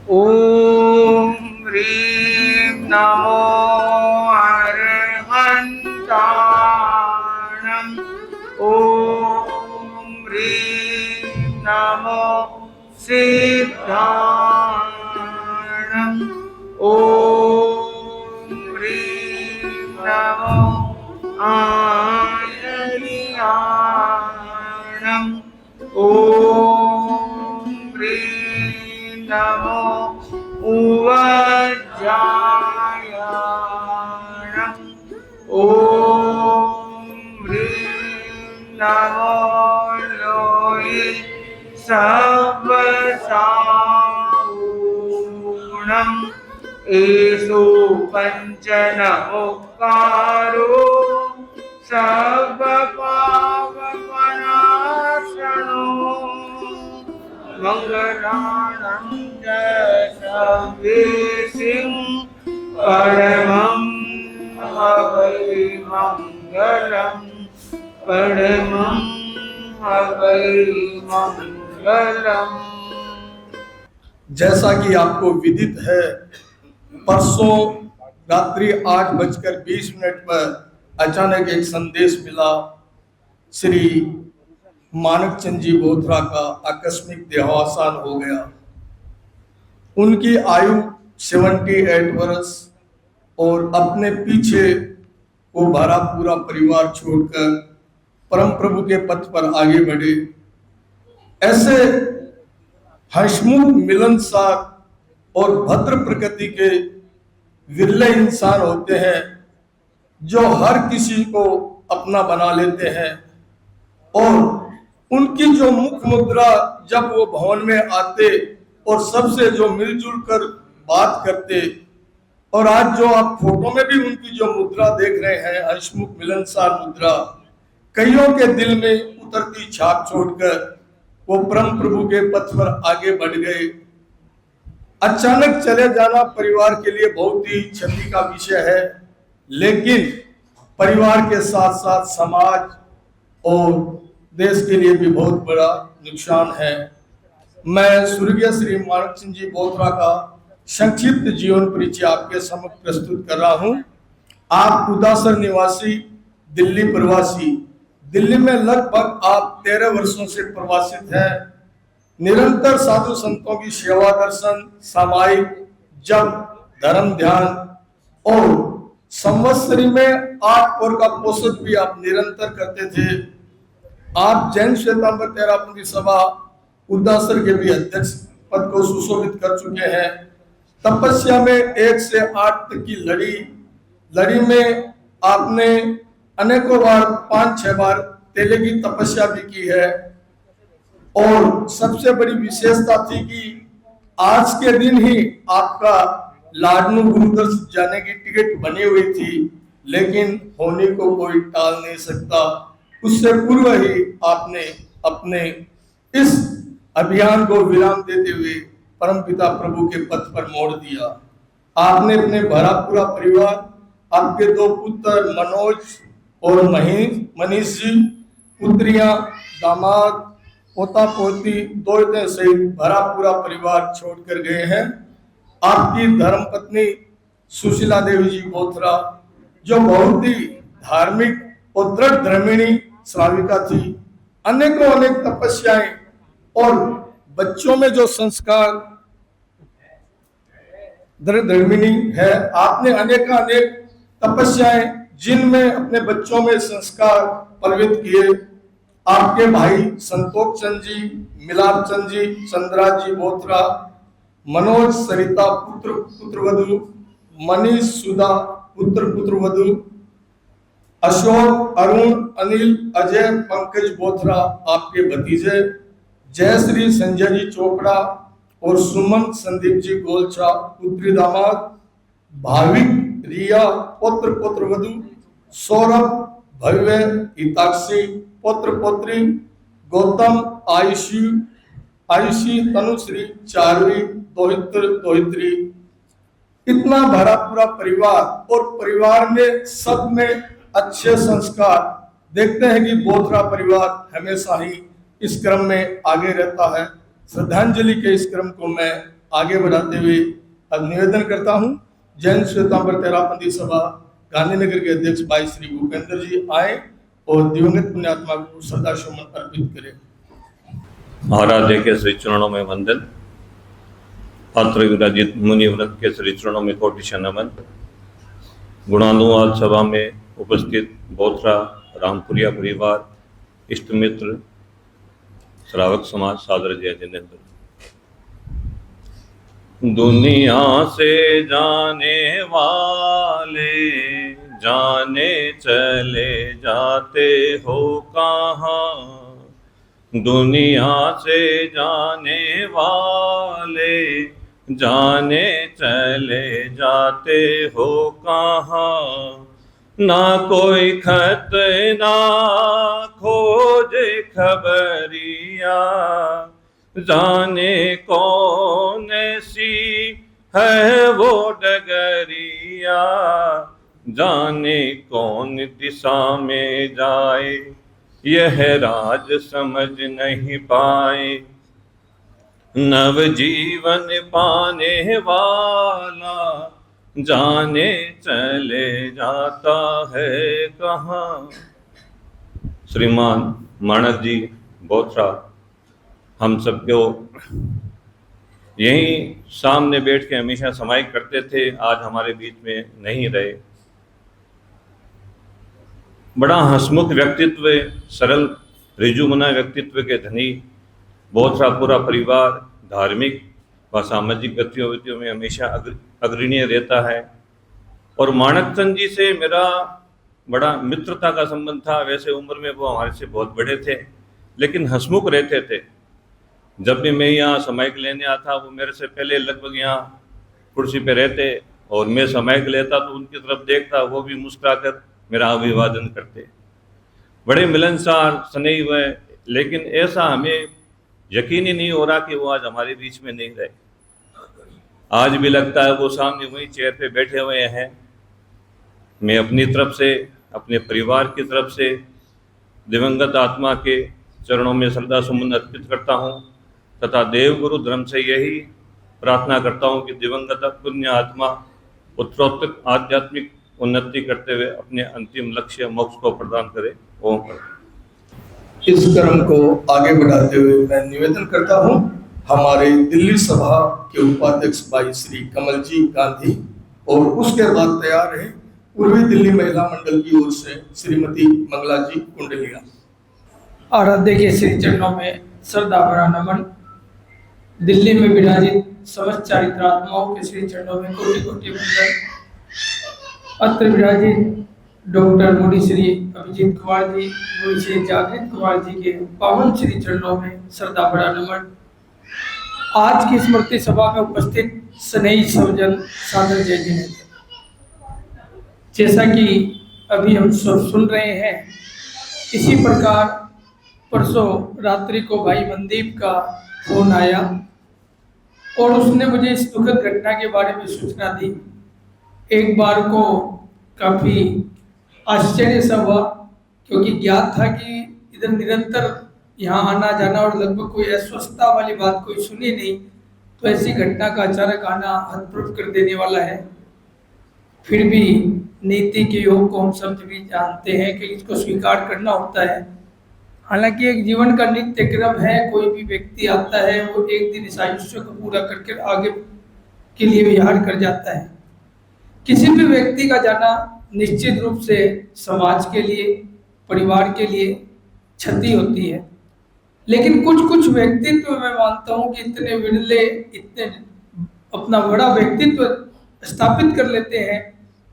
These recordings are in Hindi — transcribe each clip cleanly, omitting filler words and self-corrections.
ॐ ह्रीं नमो अर्हन्ताणम्। ॐ ह्रीं नमो सिद्धाणम्। ॐ ह्रीं नमो आयर्याणम्। ॐ ह्रीं नमो उवज्जायाणम्। ॐ ह्रीं नमो लोहि सवसाऊणम्। एषु पञ्चनमुक्कारो सर्वपापविनाशनो मंगलानं च सर्वेषां परमं हवै मंगलम्। परमं हवै मंगलम्। जैसा कि आपको विदित है, परसों रात्रि 8:20 पर अचानक एक संदेश मिला। श्री मानकचंद जी बोथरा का आकस्मिक देहावसान हो गया। उनकी आयु 78 वर्ष और अपने पीछे वो भरा पूरा परिवार छोड़कर परम प्रभु के पथ पर आगे बढ़े। ऐसे हंसमुख, मिलनसार और भद्र प्रकृति के विरले इंसान होते हैं जो हर किसी को अपना बना लेते हैं। और उनकी जो मुख मुद्रा, जब वो भवन में आते और सबसे जो मिलजुल कर बात करते, और आज जो आप फोटो में भी उनकी जो मुद्रा देख रहे हैं, हंसमुख मिलनसार मुद्रा, कईयों के दिल में उतरती छाप छोड़कर वो परम प्रभु के पथ पर आगे बढ़ गए। अचानक चले जाना परिवार के लिए बहुत ही क्षति का विषय है, लेकिन परिवार के साथ साथ समाज और देश के लिए भी बहुत बड़ा नुकसान है। मैं स्वर्गीय श्री मानकचंद जी बोथरा का संक्षिप्त जीवन परिचय आपके समक्ष प्रस्तुत कर रहा हूं। आप उदासर निवासी, दिल्ली प्रवासी। दिल्ली में लगभग आप 13 वर्षों से प्रवासित हैं। निरंतर साधु संतों की सेवा, दर्शन, सामायिक जप, धर्म ध्यान और संवत्सरी में 8 पौर का पोषक भी आप निरंतर करते थे। आप जैन श्वेतांबर तेरापंथी सभा उदासर के भी अध्यक्ष पद को सुशोभित कर चुके हैं। तपस्या में 1 से 8 तक की लड़ी में आपने अनेकों बार 5-6 बार तेले की तपस्या भी की है। और सबसे बड़ी विशेषता थी कि आज के दिन ही आपका लाडनू गुरुदर्श जाने की टिकट बनी हुई थी, लेकिन होने को कोई टाल नहीं सकता। उससे पूर्व ही आपने अपने इस अभियान को विराम देते हुए परमपिता प्रभु के पथ पर मोड़ दिया। आपने अपने भरा पूरा परिवार, आपके 2 पुत्र मनोज और मनीष जी, पुत्रियां, दामाद, पोता पोती, दोहते सहित भरा पूरा परिवार छोड़कर गए हैं। आपकी धर्मपत्नी सुशीला देवी जी बोथरा, जो बहुत ही धार्मिक और दृढ़ धर्मिणी श्राविका थी, अनेकों अनेक तपस्याएं और बच्चों में जो संस्कार दृढ़ धर्मिणी है, आपने अनेक तपस्याएं जिनमें अपने बच्चों में संस्कार पलवित किए। आपके भाई संतोष चंद जी, मिलाप चंद जी, चंद्राज जी बोथरा, मनोज सरिता पुत्रवधु, मनीष सुधा पुत्रवधु, अशोक, अरुण, अनिल, अजय, पंकज बोथरा आपके भतीजे, जयश्री संजय जी चोपड़ा और सुमन संदीप जी गोलचा पुत्री दामाद, भाविक, रिया पुत्रवधु, सौरभ, भव्य, हिताक्षी पुत्री, गौतम, आयुषी, तनुश्री, चारवी, दोहित्री। इतना भरा पूरा परिवार, और परिवार में सब में अच्छे संस्कार। देखते हैं कि बोथरा परिवार हमेशा ही इस क्रम में आगे रहता है। श्रद्धांजलि के इस क्रम को मैं आगे बढ़ाते हुए अब निवेदन करता हूँ जैन श्वेतांबर तेरापंथी सभा गांधीनगर के अध्यक्ष भाई श्री भूपेंद्र जी आए और दिवंगत पुण्यात्मा को श्रद्धा सुमन अर्पित करें। आराध्य के श्री चरणों में वंदन, पात्र विराजित मुनि व्रत के श्री चरणों में कोटि नमन। गुणानुवाद सभा में उपस्थित बोथरा रामपुरिया परिवार, इष्ट मित्र, श्रावक समाज, सादर जय जिनेन्द्र। दुनिया से जाने वाले जाने चले जाते हो कहाँ, दुनिया से जाने वाले जाने चले जाते हो कहाँ, ना कोई खत ना खोज खबरिया, जाने कौन सी है वो डगरिया, जाने कौन दिशा में जाए यह राज समझ नहीं पाए। नव जीवन पाने वाला जाने चले जाता है कहाँ। श्रीमान मानक जी बोथरा हम सबको यहीं सामने बैठ के हमेशा समाइक करते थे, आज हमारे बीच में नहीं रहे। बड़ा हंसमुख व्यक्तित्व, सरल ऋजुमना व्यक्तित्व के धनी बोथरा पूरा परिवार धार्मिक व सामाजिक गतिविधियों में हमेशा अग्रणीय रहता है। और माणक चंद जी से मेरा बड़ा मित्रता का संबंध था। वैसे उम्र में वो हमारे से बहुत बड़े थे, लेकिन हंसमुख रहते थे। जब भी मैं यहाँ समाइक लेने आता, वो मेरे से पहले लगभग यहाँ कुर्सी पे रहते और मैं समाइक लेता तो उनकी तरफ देखता, वो भी मुस्कुराकर मेरा अभिवादन करते। बड़े मिलनसार स्नेही हुए, लेकिन ऐसा हमें यकीन ही नहीं हो रहा कि वो आज हमारे बीच में नहीं रहे। आज भी लगता है वो सामने वही चेयर पे बैठे हुए हैं। मैं अपनी तरफ से, अपने परिवार की तरफ से दिवंगत आत्मा के चरणों में श्रद्धा सुमन अर्पित करता हूँ तथा देवगुरु धर्म से यही प्रार्थना करता हूँ कि दिवंगत पुण्य आत्मा उत्तरोत्तर आध्यात्मिक उन्नति करते हुए अपने अंतिम लक्ष्य मोक्ष को प्रदान करे। ओम। इस कर्म को आगे बढ़ाते हुए मैं निवेदन करता हूँ हमारे दिल्ली सभा के उपाध्यक्ष भाई श्री कमल जी गांधी और उसके बाद तैयार है पूर्वी दिल्ली महिला मंडल की ओर से श्रीमती मंगला जी कुंडलिया। आराध्य के श्री चरणों में श्रद्धा भरा नमन। दिल्ली में विराजित समस्त चारित्रात्माओं के श्री चरणों में कोटि कोटि वंदन। अत्र विराजित डॉक्टर मुनि श्री अभिजीत कुमार जी, मुनि श्री जागृत कुमार जी के पावन श्री चरणों में श्रद्धा भरा नमन। आज की स्मृति सभा में उपस्थित स्नेही सज्जन, सादर जय जिनेन्द्र। जैसा कि अभी हम सब सुन रहे हैं, इसी प्रकार परसों रात्रि को भाई मनदीप का फोन आया और उसने मुझे इस दुखद घटना के बारे में सूचना दी। एक बार को काफ़ी आश्चर्य सा हुआ, क्योंकि ज्ञात था कि इधर निरंतर यहाँ आना जाना और लगभग कोई अस्वस्थता वाली बात कोई सुनी नहीं, तो ऐसी घटना का अचानक आना हतप्रभ कर देने वाला है। फिर भी नीति के योग को हम सब भी जानते हैं कि इसको स्वीकार करना होता है। हालांकि एक जीवन का नित्य क्रम है, कोई भी व्यक्ति आता है वो एक दिन इस आयुष्य को पूरा करके आगे के लिए विहार कर जाता है। किसी भी व्यक्ति का जाना निश्चित रूप से समाज के लिए, परिवार के लिए क्षति होती है, लेकिन कुछ कुछ व्यक्तित्व मैं मानता हूँ कि इतने विरले, इतने अपना बड़ा व्यक्तित्व स्थापित कर लेते हैं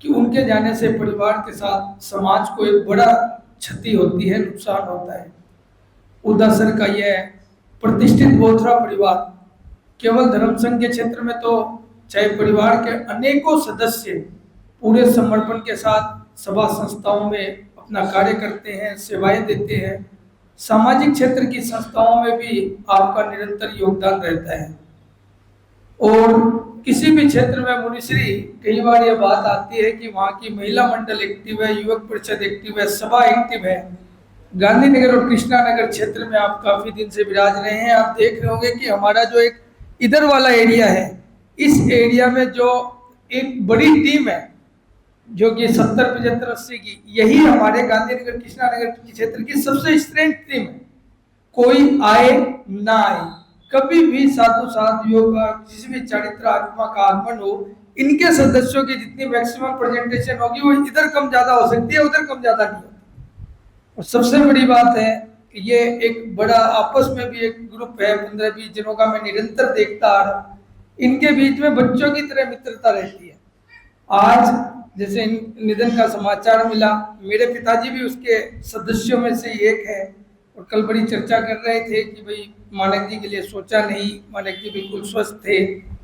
कि उनके जाने से परिवार के साथ समाज को एक बड़ा क्षति होती है, नुकसान होता है। उदासर का यह प्रतिष्ठित बोथरा परिवार केवल धर्म संघ के क्षेत्र में तो चाहे परिवार के अनेकों सदस्य पूरे समर्पण के साथ सभा संस्थाओं में अपना कार्य करते हैं, सेवाएं देते हैं। सामाजिक क्षेत्र की संस्थाओं में भी आपका निरंतर योगदान रहता है। और किसी भी क्षेत्र में मुनिश्री, कई बार यह बात आती है कि वहाँ की महिला मंडल एक्टिव है, युवक परिषद एक्टिव है, सभा एक्टिव है। गांधीनगर और कृष्णा नगर क्षेत्र में आप काफी दिन से विराज रहे हैं। आप देख रहे होंगे कि हमारा जो एक इधर वाला एरिया है, इस एरिया में जो एक बड़ी टीम है जो कि 70, 75, 80 की, यही हमारे गांधीनगर कृष्णानगर क्षेत्र की सबसे स्ट्रेंथ टीम है। कोई आए ना आए, कभी भी साधु साधियों का किसी भी चारित्र आत्मा का आगमन हो, इनके सदस्यों की जितनी मैक्सिमम प्रेजेंटेशन होगी वो इधर कम ज्यादा हो सकती है, उधर कम ज्यादा नहीं होती। और सबसे बड़ी बात है कि ये एक बड़ा आपस में भी एक ग्रुप है 15-20 जनों का, मैं निरंतर देखता आ रहा हूं। इनके बीच में बच्चों की तरह मित्रता रहती है। आज जैसे निधन का समाचार मिला, मेरे पिताजी भी उसके सदस्यों में से एक है, और कल बड़ी चर्चा कर रहे थे कि भाई मानक जी के लिए सोचा नहीं, मानक जी बिल्कुल स्वस्थ थे।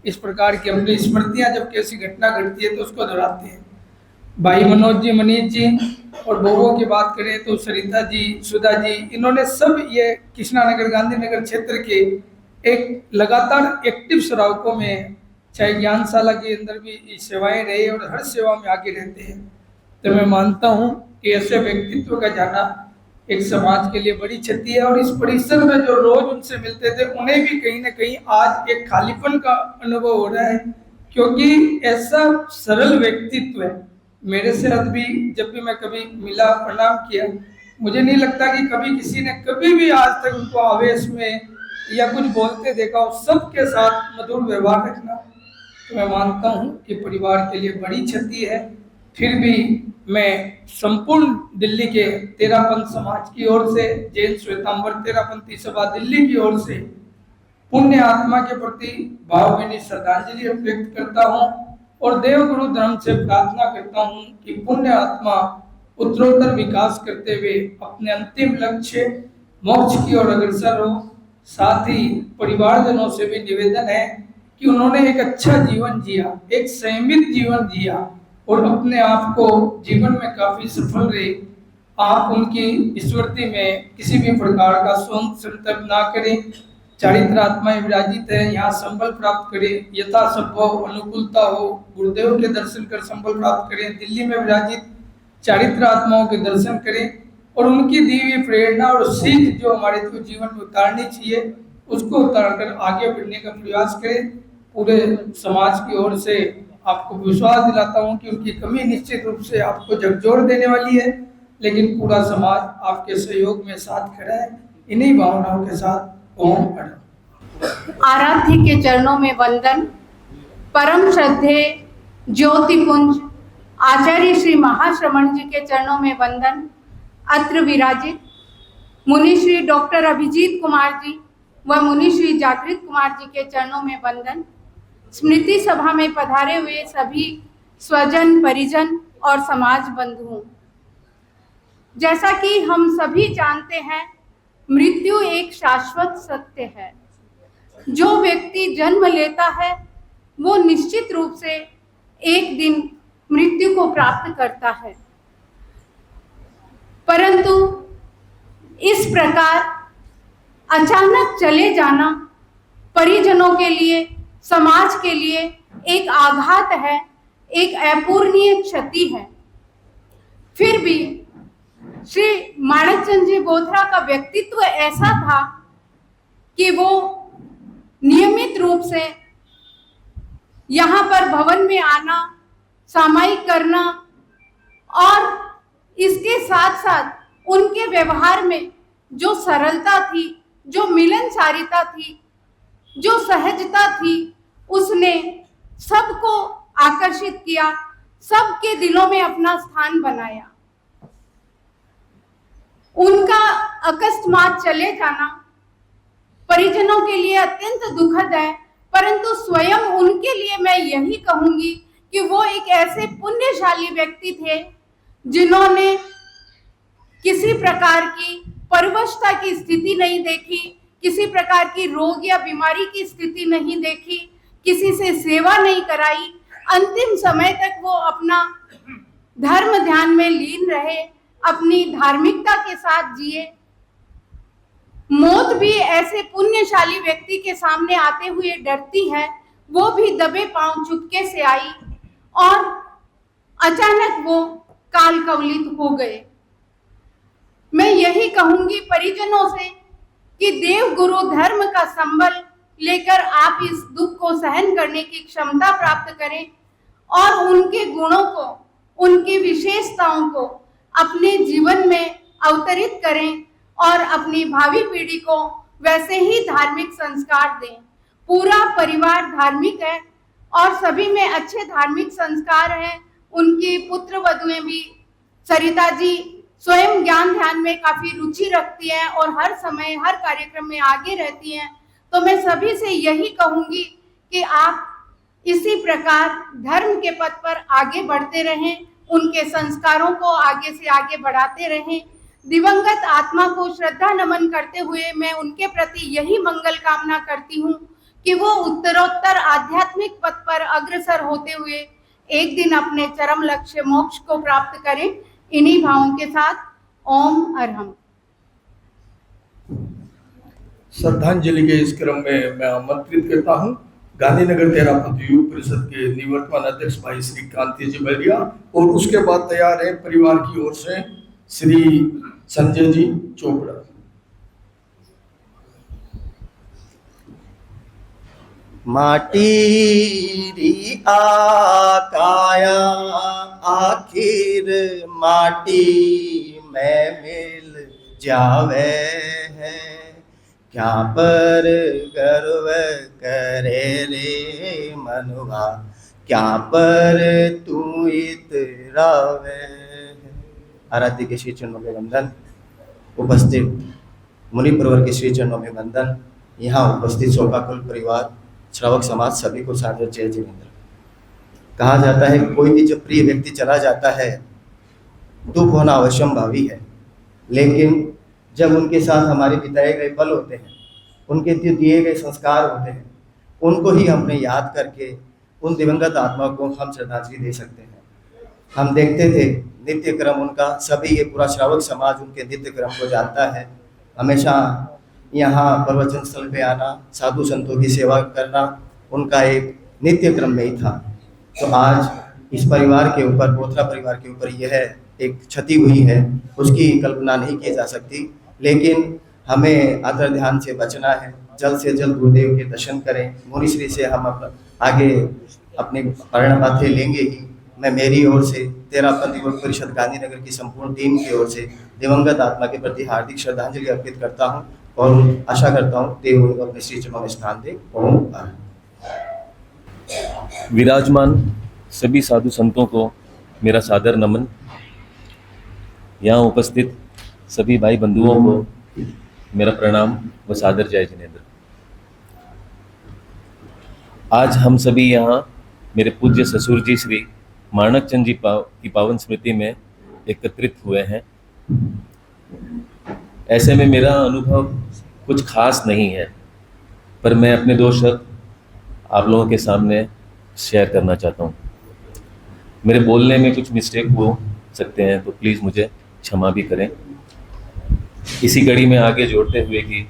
इस प्रकार की अपनी स्मृतियां जब कैसी घटना घटती है तो उसको दोहराते हैं। भाई मनोज जी, मनीष जी और बहुओं की बात करें तो सरिता जी, सुधा जी, इन्होंने सब ये कृष्णानगर गांधीनगर क्षेत्र के एक लगातार एक्टिव श्रावकों में, चाहे ज्ञानशाला के अंदर भी सेवाएं रहे और हर सेवा में आगे रहते हैं। तो मैं मानता हूं कि ऐसे व्यक्तित्व का जाना एक समाज के लिए बड़ी क्षति है। और इस परिसर में जो रोज उनसे मिलते थे, उन्हें भी कहीं ना कहीं आज एक खालीपन का अनुभव हो रहा है, क्योंकि ऐसा सरल व्यक्तित्व है। मेरे से भी जब भी मैं कभी मिला, प्रणाम किया, मुझे नहीं लगता कि कभी किसी ने कभी भी आज तक उनको आवेश में या कुछ बोलते देखा हो। सबके साथ मधुर व्यवहार रखना, तो मैं मानता हूं कि परिवार के लिए बड़ी क्षति है। फिर भी मैं संपूर्ण दिल्ली के तेरापंथ समाज की ओर से, जैन श्वेतांबर तेरापंथी सभा दिल्ली की ओर से पुण्य आत्मा के प्रति भावभीनी श्रद्धांजलि व्यक्त करता हूं और देवगुरु धर्म से प्रार्थना करता हूं कि पुण्य आत्मा उत्तरोत्तर विकास करते हुए अपने अंतिम लक्ष्य मोक्ष की ओर अग्रसर हो। साथ ही परिवारजनों से भी निवेदन है कि उन्होंने एक अच्छा जीवन जिया, एक संयमित जीवन जिया और अपने आप को जीवन में काफी सफल रहे। आप उनकी स्मृति में किसी भी प्रकार का शोक संतप ना करें। चारित्र आत्माएं विराजित है, यहाँ संबल प्राप्त करें, यथासंभव अनुकूलता हो गुरुदेव के दर्शन कर संबल प्राप्त करें। दिल्ली में विराजित चारित्र आत्माओं के दर्शन करें और उनकी दी हुई प्रेरणा और सीख जो हमारे को जीवन में उतारनी चाहिए, उसको उतारकर आगे बढ़ने का प्रयास करें। पूरे समाज की ओर से आपको विश्वास दिलाता हूं कि उनकी कमी निश्चित रूप से आपको झकझोर देने वाली है, लेकिन पूरा समाज आपके सहयोग में साथ खड़ा है। इन्हीं भावनाओं के साथ ओम अणु। आराध्य के चरणों में वंदन। परम श्रद्धेय ज्योतिपुंज आचार्य श्री महाश्रमण जी के चरणों में वंदन। अत्र विराजित मुनि श्री डॉक्टर अभिजीत कुमार जी व मुनि श्री जागृत कुमार जी के चरणों में वंदन। स्मृति सभा में पधारे हुए सभी स्वजन, परिजन और समाज बंधुओं, जैसा कि हम सभी जानते हैं, मृत्यु एक शाश्वत सत्य है। जो व्यक्ति जन्म लेता है वो निश्चित रूप से एक दिन मृत्यु को प्राप्त करता है, परंतु इस प्रकार अचानक चले जाना परिजनों के लिए, समाज के लिए एक आघात है, एक अपूरणीय क्षति है। फिर भी श्री माणकचंद जी बोथरा का व्यक्तित्व ऐसा था कि वो नियमित रूप से यहाँ पर भवन में आना, सामायिक करना और इसके साथ साथ उनके व्यवहार में जो सरलता थी, जो मिलनसारिता थी, जो सहजता थी, उसने सबको आकर्षित किया, सबके दिलों में अपना स्थान बनाया। उनका अकस्मात चले जाना परिजनों के लिए अत्यंत दुखद है, परंतु स्वयं उनके लिए मैं यही कहूंगी कि वो एक ऐसे पुण्यशाली व्यक्ति थे जिन्होंने किसी प्रकार की परवशता की स्थिति नहीं देखी, किसी प्रकार की रोग या बीमारी की स्थिति नहीं देखी, किसी से सेवा नहीं कराई। अंतिम समय तक वो अपना धर्म ध्यान में लीन रहे, अपनी धार्मिकता के साथ जिए। मौत भी ऐसे पुण्यशाली व्यक्ति के सामने आते हुए डरती है, वो भी दबे पांव चुपके से आई और अचानक वो काल कवलित हो गए। मैं यही कहूंगी परिजनों से कि देव गुरु धर्म का संबल लेकर आप इस दुख को सहन करने की क्षमता प्राप्त करें और उनके गुणों को, उनकी विशेषताओं को अपने जीवन में अवतरित करें और अपनी भावी पीढ़ी को वैसे ही धार्मिक संस्कार दें। पूरा परिवार धार्मिक है और सभी में अच्छे धार्मिक संस्कार हैं। उनकी पुत्र वधुएं भी, सरिता जी स्वयं ज्ञान ध्यान में काफी रुचि रखती हैं और हर समय हर कार्यक्रम में आगे रहती हैं। तो मैं सभी से यही कहूंगी कि आप इसी प्रकार धर्म के पथ पर आगे बढ़ते रहें, उनके संस्कारों को आगे से आगे बढ़ाते रहें। दिवंगत आत्मा को श्रद्धा नमन करते हुए मैं उनके प्रति यही मंगल कामना करती हूँ कि वो उत्तरोत्तर आध्यात्मिक पथ पर अग्रसर होते हुए एक दिन अपने चरम लक्ष्य मोक्ष को प्राप्त करें। इन्हीं भावों के साथ ओम अरहम। श्रद्धांजलि के इस क्रम में मैं आमंत्रित करता हूं गांधीनगर तेरापंथी युग परिषद के निवर्तमान अध्यक्ष भाई श्री कांति जी बलिया, और उसके बाद तैयार है परिवार की ओर से श्री संजय जी चोपड़ा। माटी री आकाया आखिर माटी में मिल जावे है, क्या पर गर्व करे रे मनुआ, क्या पर तू इतरावे। आराध्य के श्री चरणों में वंदन, उपस्थित मुनि प्रवर के श्री चरणों में वंदन, यहाँ उपस्थित शोकाकुल परिवार, श्रावक समाज, सभी को सादर जय जिनेंद्र। कहा जाता है कि कोई भी जब प्रिय व्यक्ति चला जाता है दुख होना अवश्यम भावी है, लेकिन जब उनके साथ हमारे बिताए गए पल होते हैं, उनके दिए गए संस्कार होते हैं, उनको ही हमने याद करके उन दिवंगत आत्मा को हम श्रद्धांजलि दे सकते हैं। हम देखते थे नित्य क्रम उनका, सभी ये पूरा श्रावक समाज उनके नित्य क्रम को जानता है। हमेशा यहाँ प्रवचन स्थल पे आना, साधु संतों की सेवा करना उनका एक नित्य क्रम में ही था। तो आज इस परिवार के ऊपर, बोथरा परिवार के ऊपर यह एक क्षति हुई है, उसकी कल्पना नहीं की जा सकती, लेकिन हमें आदर ध्यान से बचना है। जल्द से जल्द गुरुदेव के दर्शन करें। मुनिश्री से हम आगे अपनी प्रेरणा बातें लेंगे ही। मैं मेरी ओर से तेरापंथी युग परिषद गांधीनगर की संपूर्ण टीम की ओर से दिवंगत आत्मा के प्रति हार्दिक श्रद्धांजलि अर्पित करता हूँ और आशा करता हूँ देव उनको अपने श्री चरणों में स्थान दे। ओम विराजमान सभी साधु संतों को मेरा सादर नमन। यहाँ उपस्थित सभी भाई बंधुओं को मेरा प्रणाम व सादर जय जिनेंद्र। आज हम सभी यहाँ मेरे पूज्य ससुर जी श्री माणक चंद जी की पावन स्मृति में एकत्रित हुए हैं। ऐसे में मेरा अनुभव कुछ खास नहीं है, पर मैं अपने दो शब्द आप लोगों के सामने शेयर करना चाहता हूँ। मेरे बोलने में कुछ मिस्टेक हो सकते हैं तो प्लीज़ मुझे क्षमा भी करें। इसी कड़ी में आगे जोड़ते हुए कि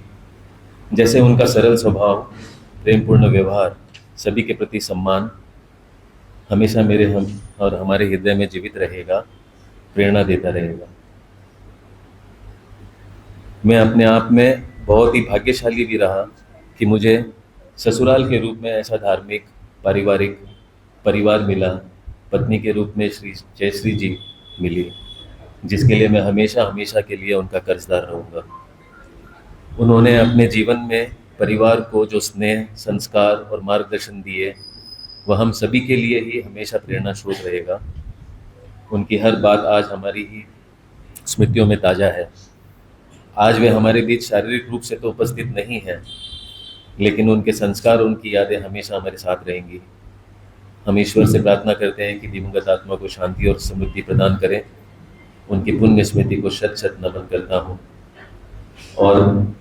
जैसे उनका सरल स्वभाव, प्रेमपूर्ण व्यवहार, सभी के प्रति सम्मान हमेशा मेरे हम और हमारे हृदय में जीवित रहेगा, प्रेरणा देता रहेगा। मैं अपने आप में बहुत ही भाग्यशाली भी रहा कि मुझे ससुराल के रूप में ऐसा धार्मिक पारिवारिक परिवार मिला, पत्नी के रूप में श्री जयश्री जी मिली, जिसके लिए मैं हमेशा हमेशा के लिए उनका कर्जदार रहूँगा। उन्होंने अपने जीवन में परिवार को जो स्नेह, संस्कार और मार्गदर्शन दिए, वह हम सभी के लिए ही हमेशा प्रेरणा स्रोत रहेगा। उनकी हर बात आज हमारी ही स्मृतियों में ताज़ा है। आज वे हमारे बीच शारीरिक रूप से तो उपस्थित नहीं हैं, लेकिन उनके संस्कार, उनकी यादें हमेशा हमारे साथ रहेंगी। हम ईश्वर से प्रार्थना करते हैं कि दिवंगत आत्मा को शांति और समृद्धि प्रदान करें। उनकी पुण्य स्मृति को शत शत नमन करता हूँ। और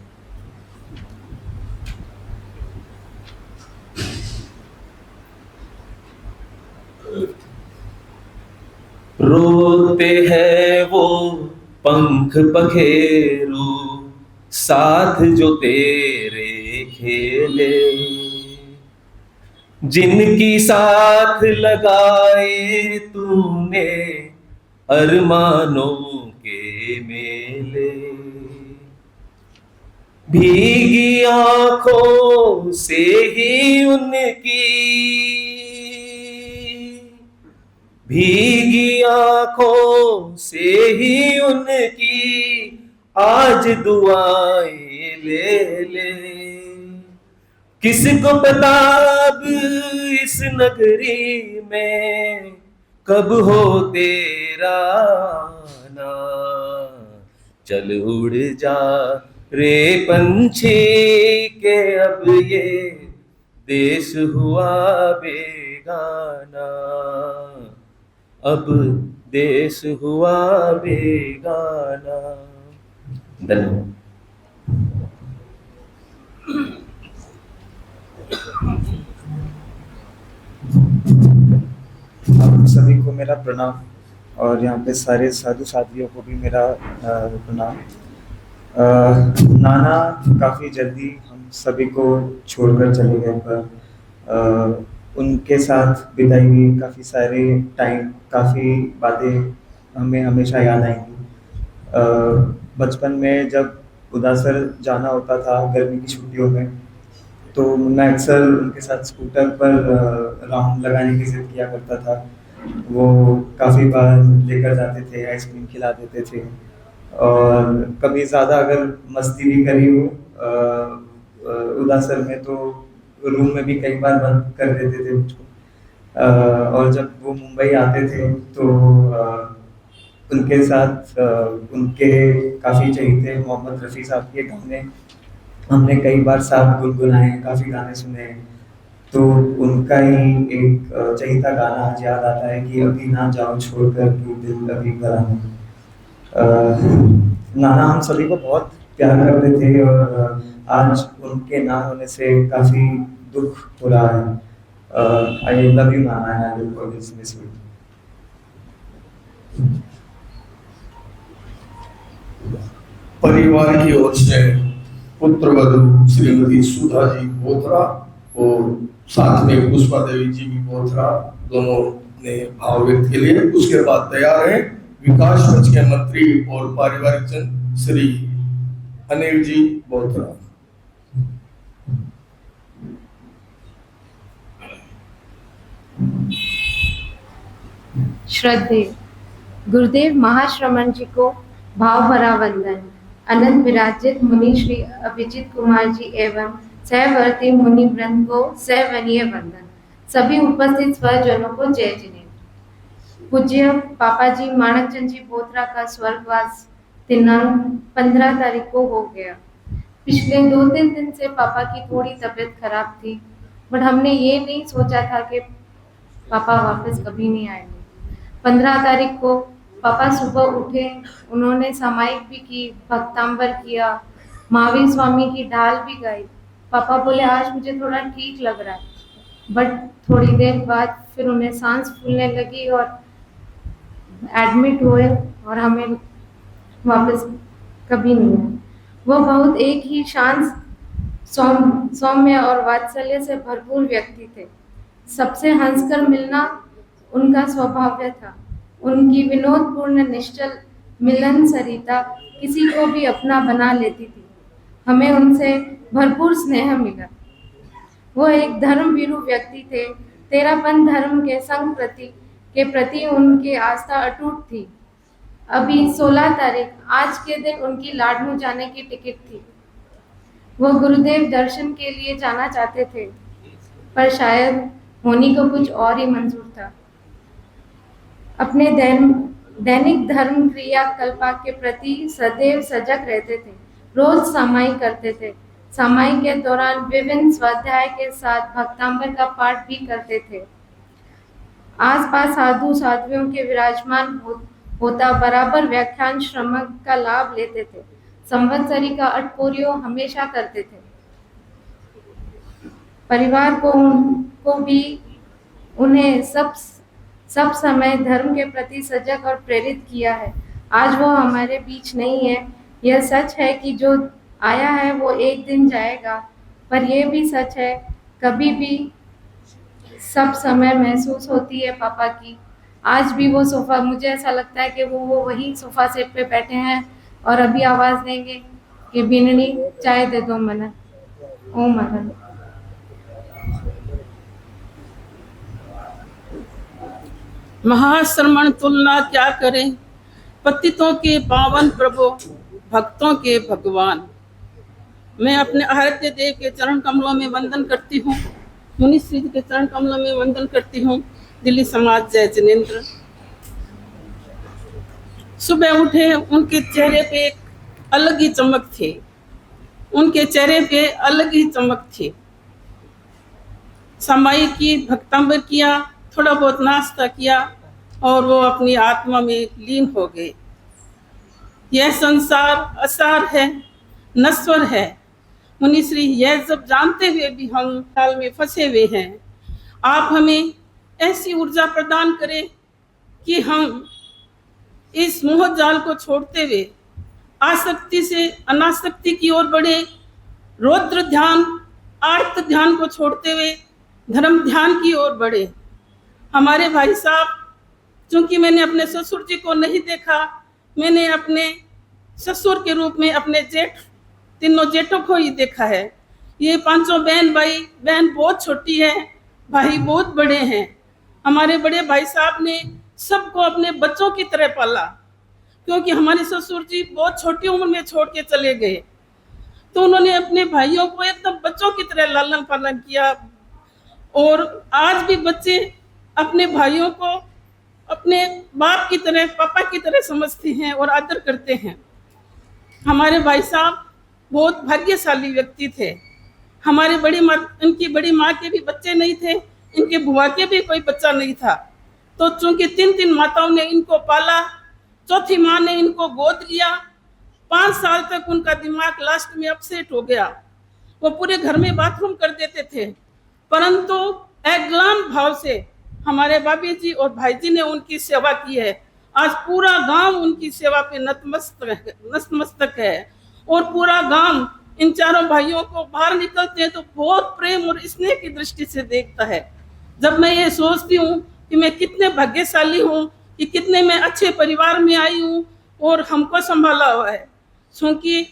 रोते हैं वो पंख पखेरू, साथ जो तेरे खेले, जिनकी साथ लगाए तूने अरमानों के मेले। भीगी आंखों से ही उनकी, भीगी आंखों से ही उनकी आज दुआएं ले ले। किसको पता अब इस नगरी में कब हो तेरा आना। चल उड़ जा रे पंछी के अब ये देश हुआ बेगाना, अब देश हुआ बेगाना। धन्यवाद। आप सभी को मेरा प्रणाम और यहाँ पे सारे साधु साथियों को भी मेरा प्रणाम। नाना काफ़ी जल्दी हम सभी को छोड़कर चले गए, पर उनके साथ बिताई हुई काफ़ी सारे टाइम, काफ़ी बातें हमें हमेशा याद आएंगी। बचपन में जब उदासर जाना होता था गर्मी की छुट्टियों में, तो मैं अक्सर उनके साथ स्कूटर पर राउंड लगाने की जिद किया करता था। वो काफ़ी बार लेकर जाते थे, आइसक्रीम खिला देते थे, और कभी ज़्यादा अगर मस्ती भी करी हो उदासर में तो रूम में भी कई बार बंद कर देते थे मुझको। और जब वो मुंबई आते थे तो उनके साथ उनके काफ़ी चहीते मोहम्मद रफ़ी साहब के गाने हमने कई बार साथ गुनगुनाए, काफ़ी गाने सुने। तो उनका ही एक चहीता गाना आज याद आता है कि अभी ना जाओ छोड़कर कि दिल अभी भरा है। नाना हम सभी को बहुत प्यार करते थे और आज उनके ना होने से काफ़ी दुख हो रहा है। I love you Nana, I will always miss you. परिवार की ओर से पुत्र वधू श्रीमती सुधा जी बोथरा और साथ में पुष्पा देवी जी भी बोथरा, दोनों ने भाव व्यक्त के लिए। उसके बाद तैयार है विकास मंच के मंत्री और पारिवारिक जन श्री अनिल जी बोथरा। श्रद्धेय गुरुदेव महाश्रमण जी को भाव भरा वंदन। अनंत विराजित मुनि श्री अभिजीत कुमार जी एवं सहवर्ती मुनि वृंद को सहवनीय वंदन। सभी उपस्थित स्वजनों को जय जिनेन्द्र। पूज्य पापा जी माणकचंद जी बोथरा का स्वर्गवास दिनांक 15 तारीख को हो गया। पिछले 2-3 दिन से पापा की थोड़ी तबीयत खराब थी, बट हमने ये नहीं सोचा था कि पापा वापस कभी नहीं आएंगे। 15 तारीख को पापा सुबह उठे, उन्होंने सामायिक भी की, भक्तांबर किया, महावीर स्वामी की ढाल भी गाई। पापा बोले आज मुझे थोड़ा ठीक लग रहा है, बट थोड़ी देर बाद फिर उन्हें सांस फूलने लगी और एडमिट हुए और हमें वापस कभी नहीं आए। वो बहुत एक ही शांत, सौम्य और वात्सल्य से भरपूर व्यक्ति थे। सबसे हंसकर मिलना उनका स्वभाव था। उनकी विनोदपूर्ण निश्चल मिलन सरिता किसी को भी अपना बना लेती थी। हमें उनसे भरपूर स्नेह मिला। वो एक धर्मवीरू व्यक्ति थे। तेरापन धर्म के संग के प्रति उनकी आस्था अटूट थी। अभी 16 तारीख आज के दिन उनकी लाडनू जाने की टिकट थी। वो गुरुदेव दर्शन के लिए जाना चाहते थे, पर शायद होनी को कुछ और ही मंजूर था। अपने दैनिक धर्म क्रियाकल्प के प्रति सदैव सजग रहते थे। रोज सामायिक करते थे। सामायिक के दौरान विभिन्न स्वाध्याय के साथ भक्तांबर का पाठ भी करते थे। आसपास साधु साध्वियों के विराजमान होता बराबर व्याख्यान श्रमक का लाभ लेते थे। संवत्सरी का अठपोरियो हमेशा करते थे। परिवार को भी उन्हें सब समय धर्म के प्रति सजग और प्रेरित किया है। आज वो हमारे बीच नहीं है। यह सच है कि जो आया है वो एक दिन जाएगा, पर यह भी सच है कभी भी सब समय महसूस होती है पापा की। आज भी वो सोफा, मुझे ऐसा लगता है कि वो वही सोफा सेट पे बैठे हैं और अभी आवाज़ देंगे कि बीननी चाय दे दो मना। ओम हरण। महाश्रमण तुलना क्या करें, पतितों के पावन प्रभु, भक्तों के भगवान। मैं अपने आराध्य देव के चरण कमलों में वंदन करती हूँ, मुनि श्री के चरण कमलों में वंदन करती हूँ। दिल्ली समाज जय जिनेंद्र। सुबह उठे, उनके चेहरे पे एक अलग ही चमक थी, उनके चेहरे पे अलग ही चमक थी। समाई की, भक्तांबर किया, थोड़ा बहुत नाश्ता किया और वो अपनी आत्मा में लीन हो गए। यह संसार असार है, नश्वर है। मुनिश्री यह सब जानते हुए भी हम काल में फंसे हुए हैं। आप हमें ऐसी ऊर्जा प्रदान करें कि हम इस मोह जाल को छोड़ते हुए आसक्ति से अनासक्ति की ओर बढ़े, रौद्र ध्यान, आर्त ध्यान को छोड़ते हुए धर्म ध्यान की ओर बढ़े। हमारे भाई साहब, चूंकि मैंने अपने ससुर जी को नहीं देखा, मैंने अपने ससुर के रूप में अपने जेठ, तीनों जेठों को ही देखा है। ये पांचों बहन भाई, बहन बहुत छोटी है, भाई बहुत बड़े हैं। हमारे बड़े भाई साहब ने सबको अपने बच्चों की तरह पाला, क्योंकि हमारे ससुर जी बहुत छोटी उम्र में छोड़ के चले गए, तो उन्होंने अपने भाइयों को एकदम बच्चों की तरह लालन पालन किया। और आज भी बच्चे अपने भाइयों को अपने बाप की तरह, पापा की तरह समझते हैं और आदर करते हैं। हमारे भाई साहब बहुत भाग्यशाली व्यक्ति थे। हमारे बड़ी माँ, इनकी बड़ी माँ के भी बच्चे नहीं थे, इनके बुआ के भी कोई बच्चा नहीं था। तो चूंकि 3 माताओं ने इनको पाला, चौथी माँ ने इनको गोद लिया। 5 साल तक उनका दिमाग लास्ट में अपसेट हो गया। वो पूरे घर में बाथरूम कर देते थे, परंतु अग्लान भाव से हमारे भाभी जी और भाई जी ने उनकी सेवा की है। आज पूरा गांव उनकी सेवा पे नतमस्तक है और पूरा गांव इन चारों भाइयों को बाहर निकलते हैं तो बहुत प्रेम और स्नेह की दृष्टि से देखता है। जब मैं ये सोचती हूँ कि मैं कितने भाग्यशाली हूँ, कि कितने मैं अच्छे परिवार में आई हूँ और हमको संभाला हुआ है। क्योंकि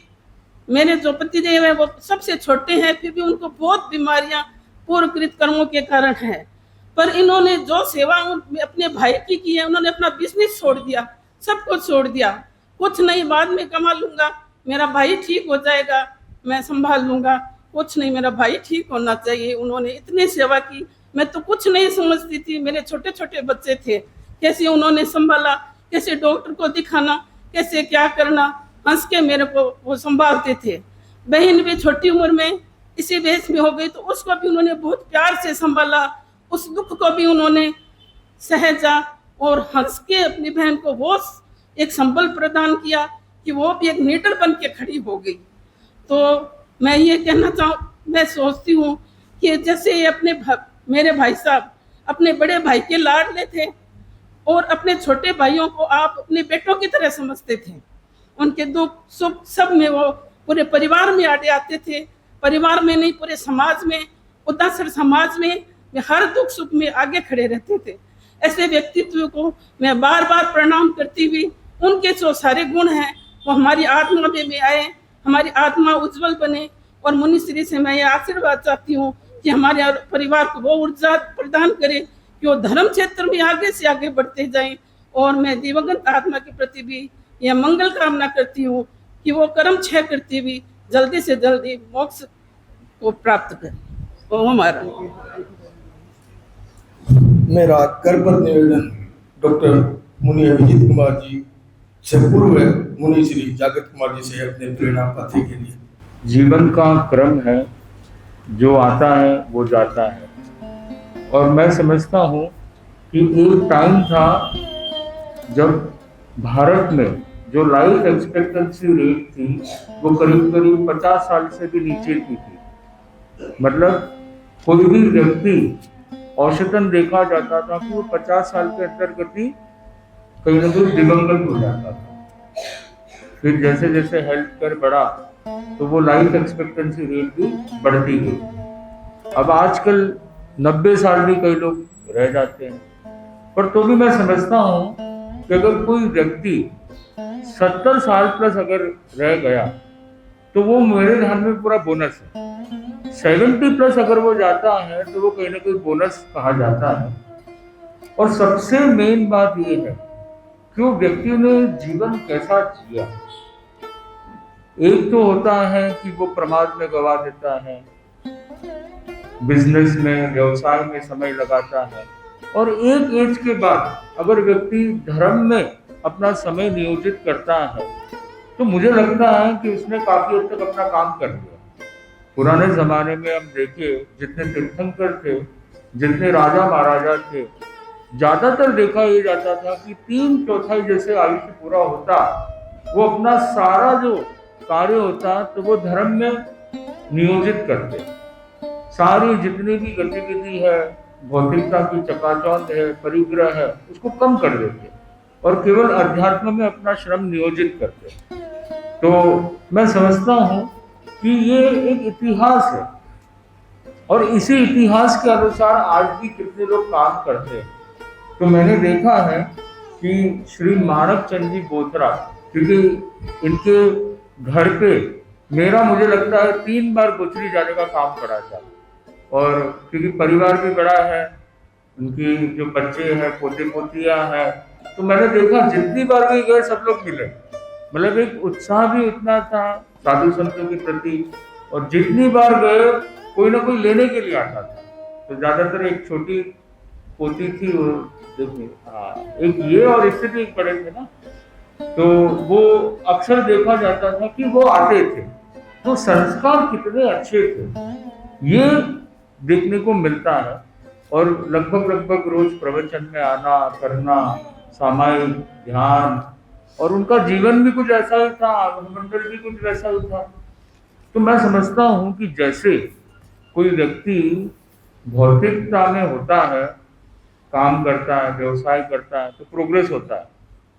मेरे जो पतिदेव है वो सबसे छोटे हैं, फिर भी उनको बहुत बीमारियां पूर्वकृत कर्मों के कारण है। पर इन्होंने जो सेवा अपने भाई की है, उन्होंने अपना बिजनेस छोड़ दिया, सब कुछ छोड़ दिया। कुछ नहीं, बाद में कमा लूंगा, मेरा भाई ठीक हो जाएगा, मैं संभाल लूंगा, कुछ नहीं, मेरा भाई ठीक होना चाहिए। उन्होंने इतनी सेवा की, मैं तो कुछ नहीं समझती थी। मेरे छोटे छोटे बच्चे थे, कैसे उन्होंने संभाला, कैसे डॉक्टर को दिखाना, कैसे क्या करना, हंस के मेरे को वो संभालते थे। बहन भी छोटी उम्र में इसी देश में हो गई, तो उसको भी उन्होंने बहुत प्यार से संभाला, उस दुख को भी उन्होंने सहजा और हंस के अपनी बहन को वो एक संबल प्रदान किया कि वो भी एक लीडर बन के खड़ी हो गई। तो मैं ये कहना मैं सोचती हूँ कि जैसे ये मेरे भाई साहब अपने बड़े भाई के लाडले थे और अपने छोटे भाइयों को आप अपने बेटों की तरह समझते थे। उनके दुख सुख सब में वो पूरे परिवार में आड़े आते थे, परिवार में नहीं पूरे समाज में, उदासर समाज में वे हर दुख सुख में आगे खड़े रहते थे। ऐसे व्यक्तित्व को मैं बार बार प्रणाम करती हुई, उनके जो सारे गुण हैं वो हमारी आत्मा में आए, हमारी आत्मा उज्जवल बने। और मुनिश्री से मैं ये आशीर्वाद चाहती हूँ कि हमारे परिवार को वो ऊर्जा प्रदान करे कि वो धर्म क्षेत्र में आगे से आगे बढ़ते जाएं। और मैं दिवंगत आत्मा के प्रति भी यह मंगल कामना करती हूँ कि वो कर्म क्षय करती हुई जल्दी से जल्दी मोक्ष को प्राप्त करें। ओम हमारा मेरा करपत निवेदन डॉक्टर मुनि अभिजीत कुमार जी से पूर्व मुनि श्री जागृत कुमार जी से अपने प्रेरणा पाते के लिए। जीवन का क्रम है, जो आता है वो जाता है। और मैं समझता हूँ कि एक टाइम था जब भारत में जो लाइफ एक्सपेक्टेंसी रेट थी वो करीब करीब 50 साल से भी नीचे की थी। मतलब कोई भी व्यक्ति औसतन देखा जाता था कि वो 50 साल के अंतर्गत ही कहीं ना कहीं दिवंगत हो जाता था। फिर जैसे जैसे हेल्थ केयर बढ़ा तो वो लाइफ एक्सपेक्टेंसी रेट भी बढ़ती गई। अब आजकल 90 साल भी कई लोग रह जाते हैं। पर तो भी मैं समझता हूँ कि अगर कोई व्यक्ति 70 साल प्लस अगर रह गया तो वो मेरे ध्यान में पूरा बोनस है। 70+ अगर वो जाता है तो वो कहीं ना कहीं बोनस कहा जाता है। और सबसे मेन बात ये है कि वो व्यक्ति ने जीवन कैसा जिया। एक तो होता है कि वो प्रमाद में गवा देता है, बिजनेस में, व्यवसाय में समय लगाता है, और एक एज के बाद अगर व्यक्ति धर्म में अपना समय नियोजित करता है तो मुझे लगता है कि उसने काफी हद तक अपना काम कर लिया। पुराने जमाने में हम देखे जितने तीर्थंकर थे, जितने राजा महाराजा थे, ज्यादातर देखा ये जाता था कि 3/4 जैसे आयुष्य पूरा होता, वो अपना सारा जो कार्य होता तो वो धर्म में नियोजित करते। सारी जितनी भी गतिविधि है, भौतिकता की चकाचौंध है, परिग्रह है, उसको कम कर देते और केवल अध्यात्म में अपना श्रम नियोजित करते। तो मैं समझता हूँ कि ये एक इतिहास है और इसी इतिहास के अनुसार आज भी कितने लोग काम करते हैं। तो मैंने देखा है कि श्री माणक चंद जी बोथरा, क्योंकि इनके घर पे मेरा मुझे लगता है 3 बार गुजरी जाने का काम पड़ा था, और क्योंकि परिवार भी बड़ा है, उनकी जो बच्चे हैं, पोते पोतियां हैं, तो मैंने देखा जितनी बार भी गए सब लोग मिले। मतलब एक उत्साह भी उतना था साधु संतों के प्रति, और जितनी बार गए कोई ना कोई लेने के लिए आता था। तो ज्यादातर एक छोटी पोती थी, एक ये और इससे भी एक बड़े थे ना, तो वो अक्सर देखा जाता था कि वो आते थे। तो संस्कार कितने अच्छे थे ये देखने को मिलता है। और लगभग रोज प्रवचन में आना करना, सामायिक ध्यान, और उनका जीवन भी कुछ ऐसा ही था, मंडल भी कुछ वैसा ही था। तो मैं समझता हूँ कि जैसे कोई व्यक्ति भौतिकता में होता है, काम करता है, व्यवसाय करता है, तो प्रोग्रेस होता है।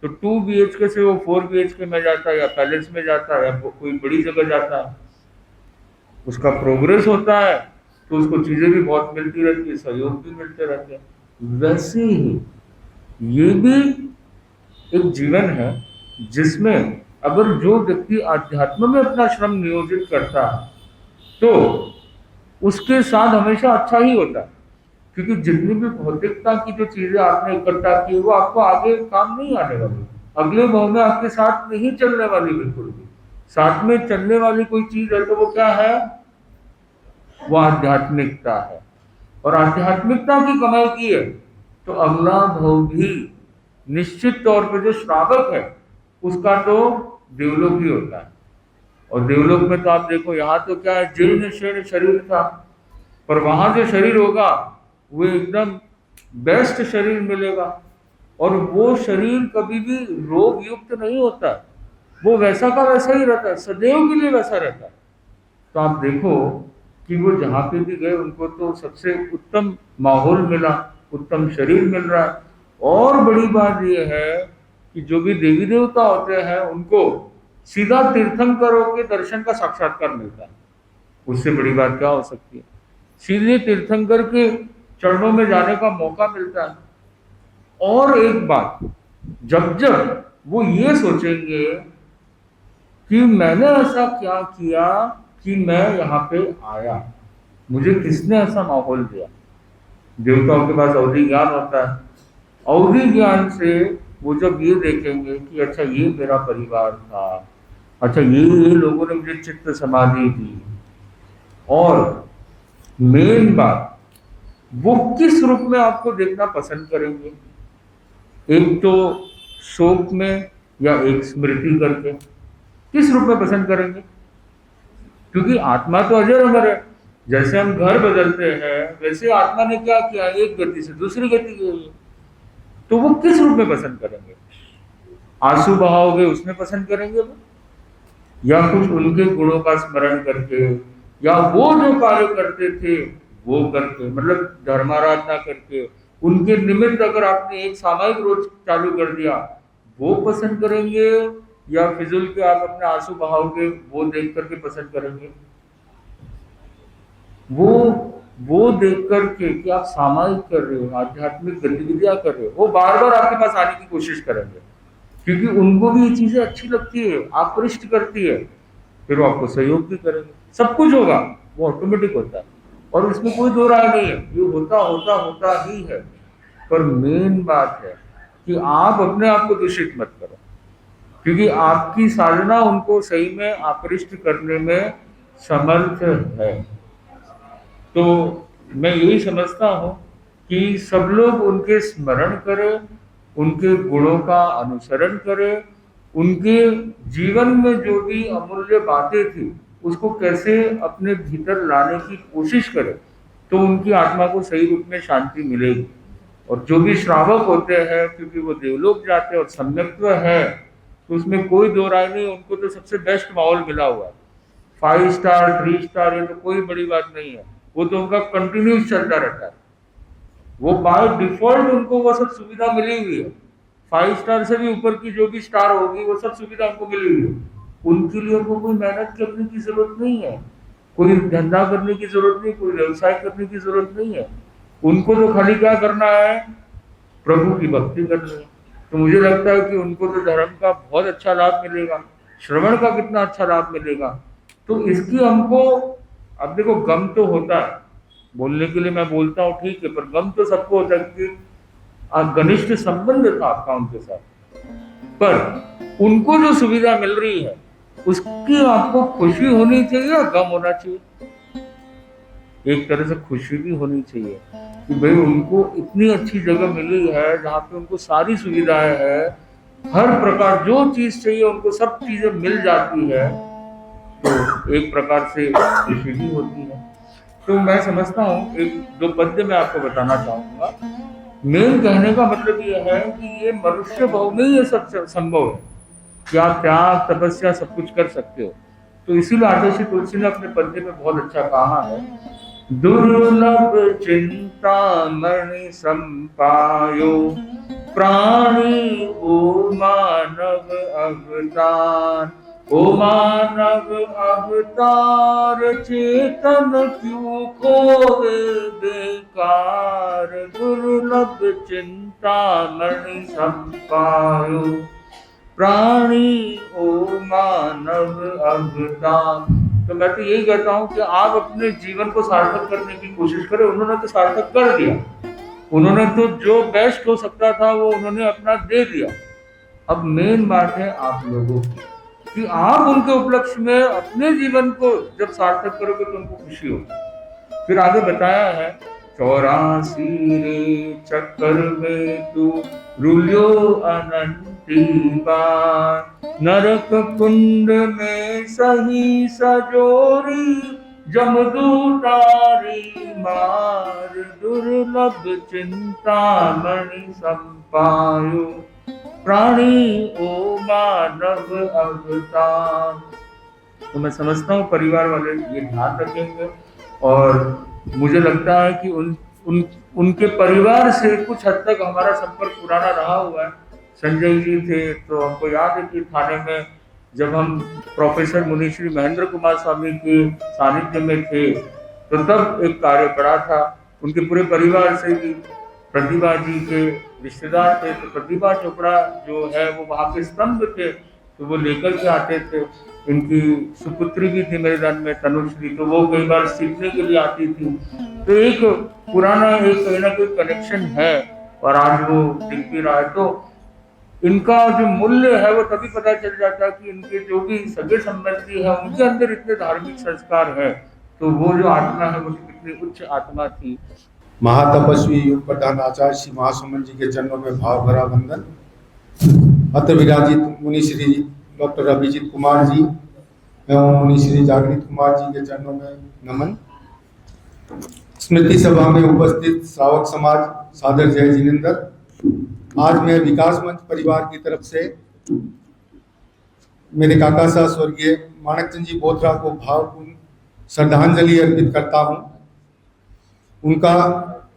तो 2 BHK से वो 4 BHK में जाता है, या पैलेस में जाता है, या कोई बड़ी जगह जाता है, उसका प्रोग्रेस होता है, तो उसको चीजें भी बहुत मिलती रहती है, सहयोग भी मिलते रहते हैं। वैसे ही ये भी एक जीवन है जिसमें अगर जो व्यक्ति अध्यात्म में अपना श्रम नियोजित करता है तो उसके साथ हमेशा अच्छा ही होता है, क्योंकि जितनी भी भौतिकता की जो चीजें आपने इकट्ठा की वो आपको आगे काम नहीं आने वाली, अगले भाव में आपके साथ नहीं चलने वाली। बिल्कुल भी साथ में चलने वाली कोई चीज है तो वो क्या है, वो आध्यात्मिकता है। और आध्यात्मिकता की कमाई की है तो अगला भाव भी निश्चित तौर पे जो श्रावक है उसका तो देवलोक ही होता है। और देवलोक में तो आप देखो, यहाँ तो क्या है, जीर्ण शीर्ण शरीर था, पर वहां जो शरीर होगा वो एकदम बेस्ट शरीर मिलेगा। और वो शरीर कभी भी रोग युक्त नहीं होता, वो वैसा का वैसा ही रहता है, सदैव के लिए वैसा रहता है। तो आप देखो कि वो जहाँ पे भी गए उनको तो सबसे उत्तम माहौल मिला, उत्तम शरीर मिल रहा है। और बड़ी बात ये है कि जो भी देवी देवता होते हैं उनको सीधा तीर्थंकरों के दर्शन का साक्षात्कार मिलता है। उससे बड़ी बात क्या हो सकती है, सीधे तीर्थंकर के चरणों में जाने का मौका मिलता है। और एक बात, जब जब वो ये सोचेंगे कि मैंने ऐसा क्या किया कि मैं यहाँ पे आया, मुझे किसने ऐसा माहौल दिया। देवताओं के पास अवधि ज्ञान होता है, अवधि ज्ञान से वो जब ये देखेंगे कि अच्छा ये मेरा परिवार था, अच्छा ये लोगों ने मुझे चित्त समाधि दी, और मेन बात वो किस रूप में आपको देखना पसंद करेंगे, एक तो शोक में या एक स्मृति करके, किस रूप में पसंद करेंगे। क्योंकि आत्मा तो अजर अमर है, जैसे हम घर बदलते हैं वैसे आत्मा ने क्या किया, एक गति से दूसरी गति की है। तो वो किस रूप में पसंद करेंगे, आंसू बहाओगे उसमें पसंद करेंगे वो, या कुछ उनके गुणों का स्मरण करके, या वो जो कार्य करते थे वो करके, मतलब धर्माराधना करके, उनके निमित्त अगर आपने एक सामायिक रोज चालू कर दिया वो पसंद करेंगे, या फिजूल के आप अपने आंसू बहाओगे वो देख करके पसंद करेंगे। वो देख करके कि आप सामायिक कर रहे हो, आध्यात्मिक गतिविधियां कर रहे हो, वो बार बार आपके पास आने की कोशिश करेंगे, क्योंकि उनको भी ये चीजें अच्छी लगती है, आकृष्ट करती है। फिर वो आपको सहयोग भी करेंगे, सब कुछ होगा, वो ऑटोमेटिक होता है और इसमें कोई दो राय नहीं है, ये होता होता होता ही है। पर मेन बात है कि आप अपने आप को दूषित मत करो, क्योंकि आपकी साधना उनको सही में आकृष्ट करने में समर्थ है। तो मैं यही समझता हूँ कि सब लोग उनके स्मरण करें, उनके गुणों का अनुसरण करें, उनके जीवन में जो भी अमूल्य बातें थी उसको कैसे अपने भीतर लाने की कोशिश करें, तो उनकी आत्मा को सही रूप में शांति मिलेगी। और जो भी श्रावक होते हैं, क्योंकि वो देवलोक जाते हैं और सम्यक्त्व है, तो उसमें कोई दो राय नहीं, उनको तो सबसे बेस्ट माहौल मिला हुआ है। 5 स्टार 3 स्टार ये तो कोई बड़ी बात नहीं है, वो तो उनका कंटिन्यूस चलता रहता है, वो बाय डिफॉल्ट उनको वो सब सुविधा मिली हुई है। 5 स्टार से भी ऊपर की जो भी स्टार होगी वो सब सुविधा उनको मिली हुई है, उनके लिए उनको कोई मेहनत करने की जरूरत नहीं है, कोई धंधा करने की जरूरत नहीं, कोई व्यवसाय करने की जरूरत नहीं है। उनको तो खाली क्या करना है, प्रभु की भक्ति करनी है। तो मुझे लगता है कि उनको तो धर्म का बहुत अच्छा लाभ मिलेगा, श्रवण का कितना अच्छा लाभ मिलेगा। तो इसकी हमको, अब देखो गम तो होता है, बोलने के लिए मैं बोलता हूँ ठीक है, पर गम तो सबको होता है कि घनिष्ठ संबंध था आपका उनके साथ, पर उनको जो सुविधा मिल रही है उसकी आपको खुशी होनी चाहिए या गम होना चाहिए? एक तरह से खुशी भी होनी चाहिए कि भाई उनको इतनी अच्छी जगह मिली है जहाँ पे उनको सारी सुविधाएं हैं, हर प्रकार जो चीज चाहिए उनको सब चीजें मिल जाती है, तो एक प्रकार से खुशी भी होती है। तो मैं समझता हूँ, एक दो पद्य मैं आपको बताना चाहूंगा। मेन कहने का मतलब ये है कि ये मनुष्य भाव में ये सब संभव है कि आप त्याग तपस्या सब कुछ कर सकते हो। तो इसीलिए आदर्श तुलसी ने अपने पद्य में बहुत अच्छा कहा है, दुर्लभ चिंतामणि संपायो प्राणी ओ मानव अवतार, ओ मानव अवतार चेतन क्यों खोवे बेकार, दुर्लभ चिंतामणि संपायो प्राणी ओ मानव अवतार। तो मैं तो यही कहता हूँ कि आप अपने जीवन को सार्थक करने की कोशिश करें। उन्होंने तो सार्थक कर दिया, उन्होंने तो जो बेस्ट हो सकता था वो उन्होंने अपना दे दिया। अब मेन बात है आप लोगों की कि आप उनके उपलक्ष्य में अपने जीवन को जब सार्थक करोगे तो उनको खुशी होगी। फिर आगे बताया है, 84 रे चक्कर में तू रुलियो अनंती बार, नरक कुंड में सही सजोरी जमदूतारी मार, दुर्लभ चिंतामणि संपायो प्राणी ओ मानव अवतार। तो मैं समझता हूँ परिवार वाले ये ध्यान रखेंगे, और मुझे लगता है कि उनके परिवार से कुछ हद तक हमारा संपर्क पुराना रहा हुआ है। संजय जी थे तो हमको याद है कि थाने में जब हम प्रोफेसर मुनीश्री महेंद्र कुमार स्वामी के सानिध्य में थे तो तब एक कार्य पड़ा था, उनके पूरे परिवार से भी प्रतिभा जी के रिश्तेदार थे, तो प्रतिभा चोपड़ा जो है वो वहाँ के स्तंभ थे, तो वो लेकर के आते थे। इनकी सुपुत्री भी थी मेरे दान में, तनुश्री, तो वो कई बार सीखने के लिए आती थी। तो एक पुराना एक कहीं ना कोई कनेक्शन है और आज वो दिख भी रहा है। तो इनका जो मूल्य है वो तभी पता चल जाता है कि इनके जो भी सगे संबंधी है उनके अंदर इतने धार्मिक संस्कार है, तो वो जो आत्मा है वो कितनी उच्च आत्मा थी। महातपस्वी युग प्रधान आचार्य श्री महासुमन जी के चरणों में भाव भरा वंदन। अत्र विराजित मुनि श्री डॉक्टर अभिजीत कुमार जी एवं मुनि श्री जागृत कुमार जी के चरणों में नमन। स्मृति सभा में उपस्थित श्रावक समाज सादर जय जिनेंद्र। आज मैं विकास मंच परिवार की तरफ से मेरे काका साहब स्वर्गीय माणकचंद जी बोथरा को भावपूर्ण श्रद्धांजलि अर्पित करता हूँ। उनका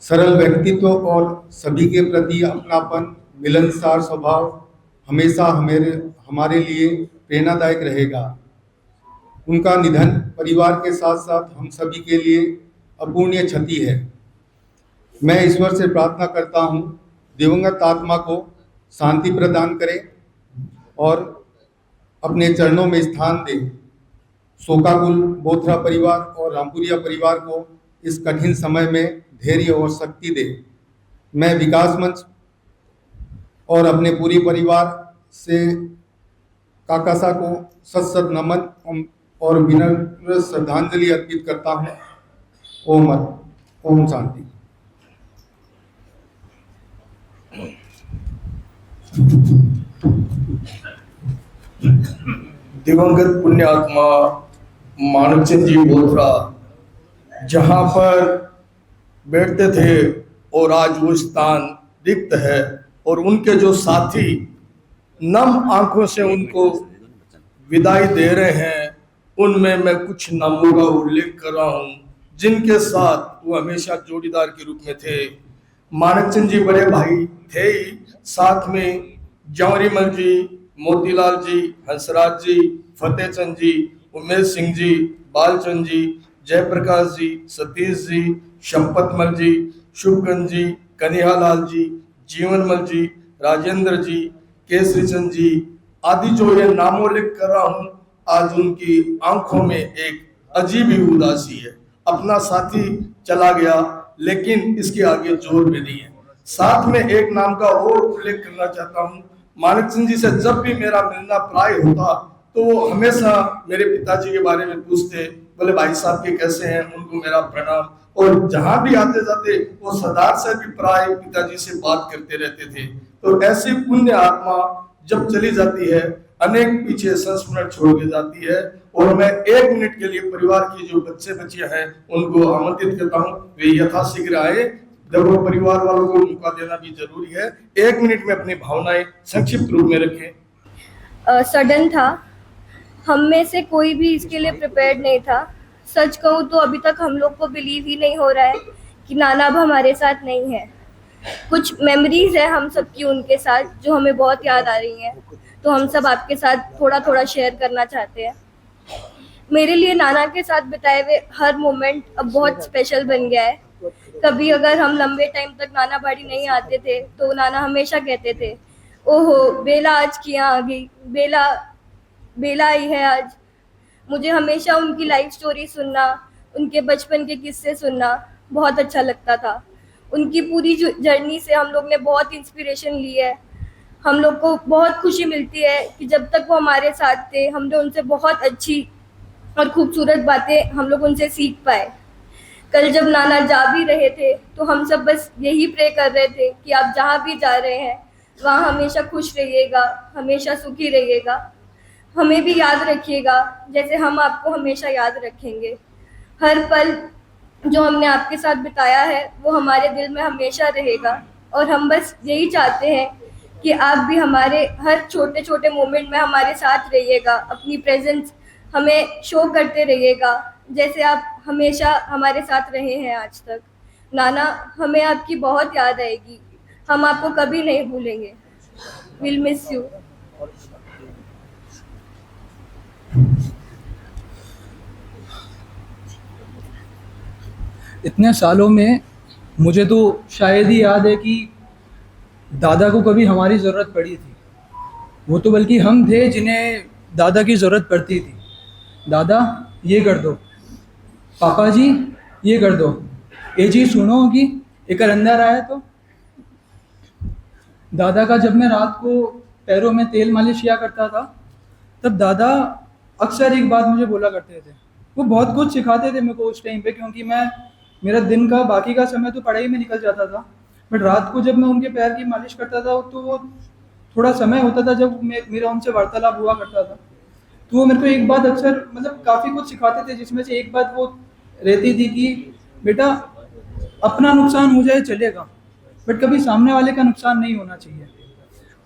सरल व्यक्तित्व और सभी के प्रति अपनापन, मिलनसार स्वभाव हमेशा हमारे लिए प्रेरणादायक रहेगा। उनका निधन परिवार के साथ साथ हम सभी के लिए अपूर्णीय क्षति है। मैं ईश्वर से प्रार्थना करता हूँ दिवंगत आत्मा को शांति प्रदान करे और अपने चरणों में स्थान दे। शोकाकुल बोथरा परिवार और रामपुरिया परिवार को इस कठिन समय में धैर्य और शक्ति दे। मैं विकास मंच और अपने पूरे परिवार से काकासा को सत सत नमन और विनम्र श्रद्धांजलि अर्पित करता हूँ। ओम शांति। दिवंगत पुण्य आत्मा मानकचंद जी बोथरा जहाँ पर बैठते थे और आज वो स्थान रिक्त है, और उनके जो साथी नम आंखों से उनको विदाई दे रहे हैं, उनमें मैं कुछ नामों का उल्लेख कर रहा हूँ जिनके साथ वो हमेशा जोड़ीदार के रूप में थे। मानकचंद जी बड़े भाई थे ही, साथ में जौहरीमल जी, मोतीलाल जी, हंसराज जी, फतेहचंद जी, उमेश सिंह जी, बालचंद जी, जयप्रकाश जी, सतीश जी, शंपतमल जी, शुभगंज जी, कन्हैयालाल जी, जीवनमल जी, राजेंद्र जी, केसरीचंद जी आदि जो ये नामों लिख कर रहा हूँ, आज उनकी आंखों में एक अजीब ही उदासी है। अपना साथी चला गया, लेकिन इसके आगे जोर भी नहीं है। साथ में एक नाम का और उल्लेख करना चाहता हूँ। मानकचंद जी से जब भी मेरा मिलना प्राय होता तो वो हमेशा मेरे पिताजी के बारे में पूछते, बोले भाई साहब के कैसे हैं, उनको मेरा प्रणाम। और जहां भी आते जाते वो सरदार से भी प्राय पिताजी से बात करते रहते थे। तो ऐसी पुण्य आत्मा जब चली जाती है, अनेक पीछे संस्मरण छोड़ के जाती है। और मैं 1 मिनट के लिए परिवार की जो बच्चे बच्चियां हैं उनको आमंत्रित करता हूँ, वे यथाशीघ्र आए। देखो परिवार वालों को मौका देना भी जरूरी है। 1 मिनट में अपनी भावनाएं संक्षिप्त रूप में रखें। सडन था, हम में से कोई भी इसके लिए प्रिपेयर्ड नहीं था। सच कहूँ तो अभी तक हम लोग को बिलीव ही नहीं हो रहा है कि नाना अब हमारे साथ नहीं है। कुछ मेमोरीज है हम सबकी उनके साथ जो हमें बहुत याद आ रही हैं, तो हम सब आपके साथ थोड़ा थोड़ा शेयर करना चाहते हैं। मेरे लिए नाना के साथ बिताए हुए हर मोमेंट अब बहुत स्पेशल बन गया है। कभी अगर हम लंबे टाइम तक नाना बाड़ी नहीं आते थे तो नाना हमेशा कहते थे, ओहो बेला आज किया आ गई, बेला आई है आज। मुझे हमेशा उनकी लाइफ स्टोरी सुनना, उनके बचपन के किस्से सुनना बहुत अच्छा लगता था। उनकी पूरी जर्नी से हम लोग ने बहुत इंस्पिरेशन ली है। हम लोग को बहुत खुशी मिलती है कि जब तक वो हमारे साथ थे हमने उनसे बहुत अच्छी और खूबसूरत बातें हम लोग उनसे सीख पाए। कल जब नाना जा भी रहे थे तो हम सब बस यही प्रे कर रहे थे कि आप जहाँ भी जा रहे हैं वहाँ हमेशा खुश रहिएगा, हमेशा सुखी रहिएगा, हमें भी याद रखिएगा जैसे हम आपको हमेशा याद रखेंगे। हर पल जो हमने आपके साथ बिताया है वो हमारे दिल में हमेशा रहेगा, और हम बस यही चाहते हैं कि आप भी हमारे हर छोटे छोटे मोमेंट में हमारे साथ रहिएगा, अपनी प्रेजेंस हमें शो करते रहिएगा जैसे आप हमेशा हमारे साथ रहे हैं आज तक। नाना, हमें आपकी बहुत याद आएगी, हम आपको कभी नहीं भूलेंगे। Will miss you. इतने सालों में मुझे तो शायद ही याद है कि दादा को कभी हमारी ज़रूरत पड़ी थी। वो तो बल्कि हम थे जिन्हें दादा की ज़रूरत पड़ती थी। दादा ये कर दो, पापा जी ये कर दो, ये जी सुनो कि एक अंदर आया। तो दादा का जब मैं रात को पैरों में तेल मालिश किया करता था तब दादा अक्सर एक बात मुझे बोला करते थे। वो बहुत कुछ सिखाते थे मेरे को उस टाइम पे, क्योंकि मेरा दिन का बाकी का समय तो पढ़ाई में निकल जाता था, बट रात को जब मैं उनके पैर की मालिश करता था तो वो थोड़ा समय होता था जब मेरा उनसे वार्तालाप हुआ करता था। तो वो मेरे को एक बात अक्सर मतलब काफ़ी कुछ सिखाते थे, जिसमें से एक बात वो रहती थी कि बेटा अपना नुकसान हो जाए चलेगा, बट कभी सामने वाले का नुकसान नहीं होना चाहिए।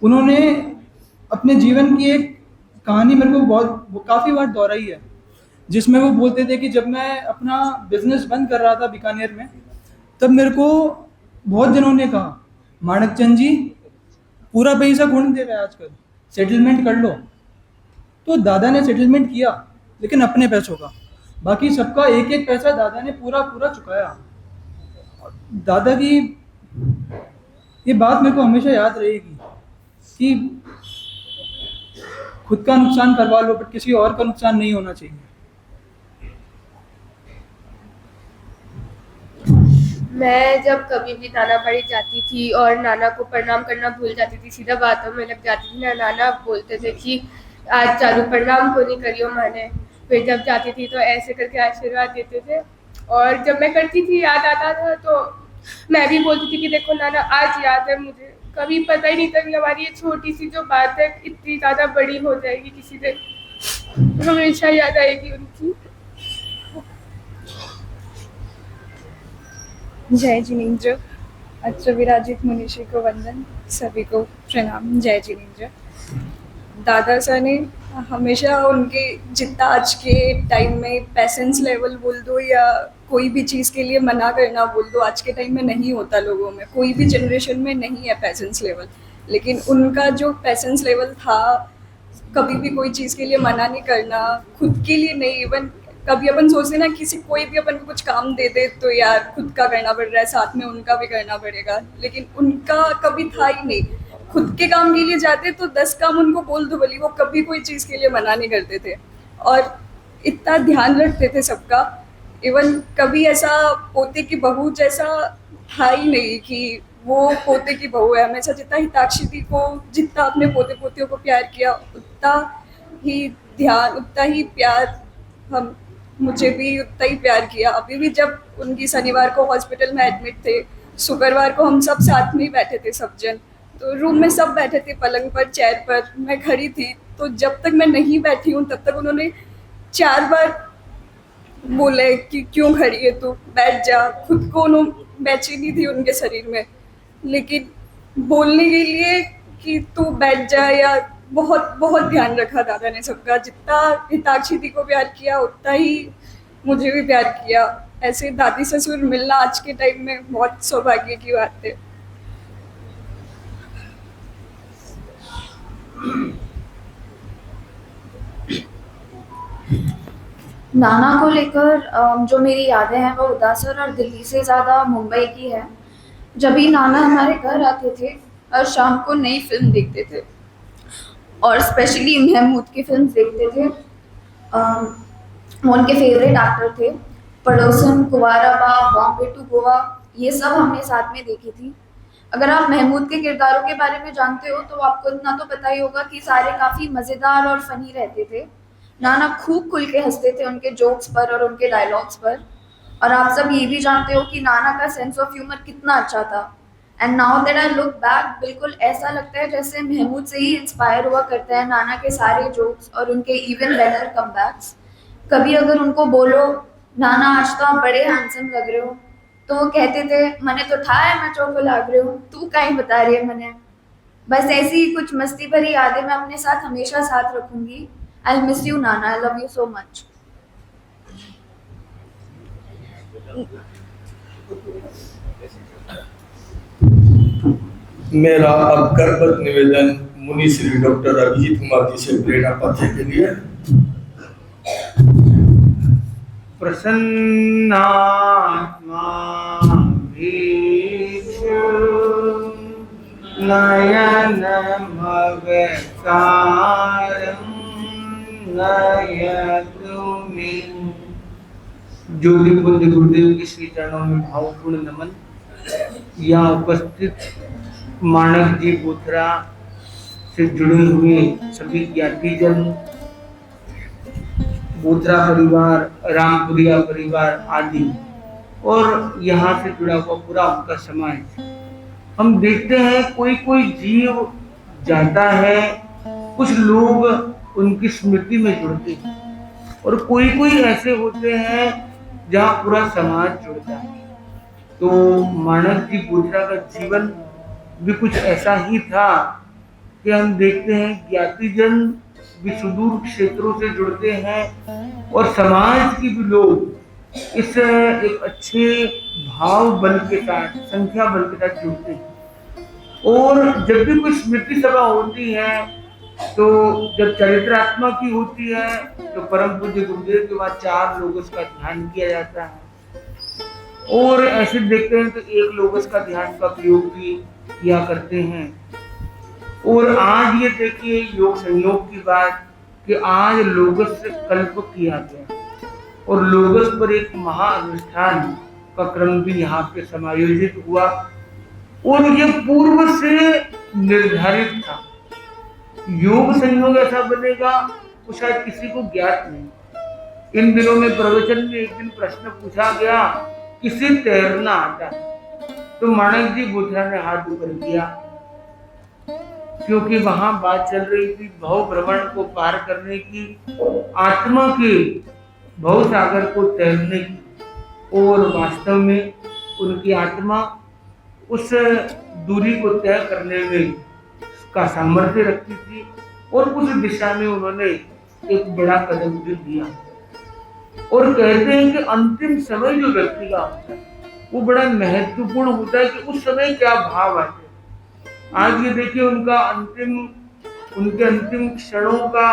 उन्होंने अपने जीवन की एक कहानी मेरे को काफ़ी बार दोहराई है, जिसमें वो बोलते थे कि जब मैं अपना बिजनेस बंद कर रहा था बीकानेर में, तब मेरे को बहुत जनों ने कहा, माणकचंद जी पूरा पैसा कौन दे रहा है आजकल, सेटलमेंट कर लो। तो दादा ने सेटलमेंट किया, लेकिन अपने पैसों का, बाकी सबका एक एक पैसा दादा ने पूरा चुकाया। दादा की ये बात मेरे को हमेशा याद रहेगी कि खुद का नुकसान करवा लो बट किसी और का नुकसान नहीं होना चाहिए। मैं जब कभी भी नाना बाड़ी जाती थी और नाना को प्रणाम करना भूल जाती थी, सीधा बातों में लग जाती थी ना, नाना बोलते थे कि आज चालू प्रणाम को नहीं करियो माने। फिर जब जाती थी तो ऐसे करके आशीर्वाद देते थे, और जब मैं करती थी याद आता था तो मैं भी बोलती थी कि देखो नाना आज याद है मुझे। कभी पता ही नहीं था कि हमारी ये छोटी सी जो बात है इतनी ज़्यादा बड़ी हो जाएगी किसी दिन, हमेशा याद आएगी उनकी। जय जिनेंद्र। अत्र विराजित मुनिषी को वंदन, सभी को प्रणाम। जय जिनेंद्र। दादा सर ने हमेशा उनके जितना आज के टाइम में पेशेंस लेवल बोल दो या कोई भी चीज़ के लिए मना करना बोल दो, आज के टाइम में नहीं होता लोगों में, कोई भी जनरेशन में नहीं है पेशेंस लेवल। लेकिन उनका जो पेशेंस लेवल था, कभी भी कोई चीज़ के लिए मना नहीं करना, खुद के लिए नहीं, इवन कभी अपन सोचते ना किसी कोई भी अपन को कुछ काम दे दे तो यार खुद का करना पड़ रहा है, साथ में उनका भी करना पड़ेगा, लेकिन उनका कभी था ही नहीं। खुद के काम के लिए जाते तो 10 काम उनको बोल दो भली, वो कभी कोई चीज़ के लिए मना नहीं करते थे और इतना ध्यान रखते थे सबका। इवन कभी ऐसा पोते की बहू जैसा था ही नहीं कि वो पोते की बहू है। हमेशा जितना हिताक्षी दी को जितना अपने पोते पोतियों को प्यार किया, उतना ही ध्यान, उतना ही प्यार हम मुझे भी उतना ही प्यार किया। अभी भी जब उनकी शनिवार को हॉस्पिटल में एडमिट थे, शुक्रवार को हम सब साथ में ही बैठे थे, सब जन तो रूम में सब बैठे थे, पलंग पर, चेयर पर, मैं खड़ी थी। तो जब तक मैं नहीं बैठी हूँ तब तक उन्होंने 4 बार बोले कि क्यों खड़ी है तू, बैठ जा। खुद को उन्होंने बेचैनी थी उनके शरीर में, लेकिन बोलने के लिए कि तू बैठ जा, या बहुत बहुत ध्यान रखा दादा ने सबका। जितना हिताक्षी दी को प्यार किया उतना ही मुझे भी प्यार किया। ऐसे दादी ससुर मिलना आज के टाइम में बहुत सौभाग्य की बात है। नाना को लेकर जो मेरी यादें हैं वो उदासर और दिल्ली से ज़्यादा मुंबई की है। जब भी नाना हमारे घर आते थे और शाम को नई फिल्म देखते थे और स्पेशली महमूद की फिल्म देखते थे। वो उनके फेवरेट एक्टर थे। पड़ोसन, कुंवारा बाप, बॉम्बे टू गोवा, ये सब हमने साथ में देखी थी। अगर आप महमूद के किरदारों के बारे में जानते हो तो आपको इतना तो पता ही होगा कि सारे काफ़ी मज़ेदार और फ़नी रहते थे। नाना खूब खुल के हंसते थे उनके जोक्स पर और उनके डायलॉग्स पर। और आप सब ये भी जानते हो कि नाना का सेंस ऑफ ह्यूमर कितना अच्छा था। And now that I look back, बिल्कुल ऐसा लगता है जैसे महमूद से ही इंस्पायर हुआ करते हैं नाना के सारे जोक्स और उनके इवन बेटर कमबैक्स। कभी अगर उनको बोलो नाना आज तो आप बड़े हैंडसम लग रहे हो, तो वो कहते थे मने तो था है मैं चौको लाग रहे हो, तू कहीं बता रही है मने। बस ऐसी ही कुछ मस्ती भरी यादें मैं अपने साथ हमेशा साथ रखूंगी। I miss you Nana, I love you so much. मेरा अब करबद्ध निवेदन मुनि श्री डॉक्टर अभिजीत कुमार जी से प्रेरणा पाते के लिए। प्रसन्नात्मा भीक्षु नयनमवकारं नयतु मे। ज्योतिपुंज गुरुदेव के श्री चरणों में भावपूर्ण नमन। यहाँ उपस्थित मानक जी बोथरा से जुड़े हुए सभी ज्ञातिजन, बोथरा परिवार, रामपुरिया परिवार आदि, और यहाँ से जुड़ा हुआ पूरा उनका समाज, हम देखते हैं कोई कोई जीव जाता है, कुछ लोग उनकी स्मृति में जुड़ते हैं, और कोई कोई ऐसे होते हैं जहाँ पूरा समाज जुड़ता है। तो मानक जी बोथरा का जीवन भी कुछ ऐसा ही था कि हम देखते हैं ज्ञातिजन भी सुदूर क्षेत्रों से जुड़ते हैं और समाज के भी लोग इस एक अच्छे भाव बल के साथ, संख्या बल के साथ जुड़ते हैं। और जब भी कोई स्मृति सभा होती है, तो जब चरित्रात्मा की होती है तो परम पूज्य गुरुदेव के बाद 4 लोगों का ध्यान किया जाता है, और ऐसे देखते हैं तो 1 लोगों का ध्यान का प्रयोग भी किया करते हैं। और आज ये देखिए योग संयोग की बात कि आज लोगस से कल्प किया गया और लोगस पर एक महाअनुष्ठान का क्रम भी यहाँ पे समायोजित हुआ और ये पूर्व से निर्धारित था। योग संयोग ऐसा बनेगा वो शायद किसी को ज्ञात नहीं। इन दिनों में प्रवचन में एक दिन प्रश्न पूछा गया, किसे तैरना आता है? तो माणक जी बोथरा ने हाथ ऊपर किया, क्योंकि वहां बात चल रही थी भव भ्रमण को पार करने की, आत्मा के भव सागर को तैरने की। और वास्तव में उनकी आत्मा उस दूरी को तय करने में का सामर्थ्य रखती थी और उस दिशा में उन्होंने एक बड़ा कदम भी दिया। और कहते हैं कि अंतिम समय जो व्यक्ति का होता है वो बड़ा महत्वपूर्ण होता है कि उस समय क्या भाव आते हैं। आज ये देखिए उनके अंतिम क्षणों का,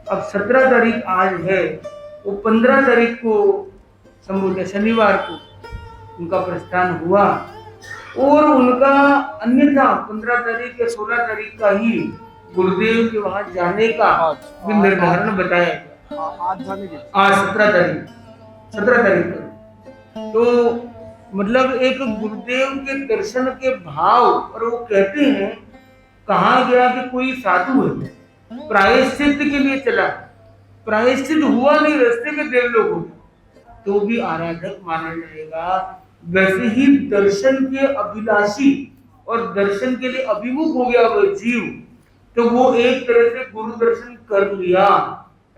अब 17 तारीख आज है, वो 15 तारीख को संभवतः शनिवार को उनका प्रस्थान हुआ और उनका अन्यथा 15 तारीख या 16 तारीख का ही गुरुदेव के वहां जाने का भी निर्धारण बताया गया। आज 17 तारीख तो मतलब एक गुरुदेव के दर्शन के भाव। और वो कहते हैं कहा गया कि कोई साधु है प्रायश्चित के लिए चला, प्रायश्चित हुआ नहीं, रास्ते में देवलोक हो तो भी आराधक माना जाएगा। वैसे ही दर्शन के अभिलाषी और दर्शन के लिए अभिमुख हो गया वह जीव, तो वो एक तरह से गुरु दर्शन कर लिया,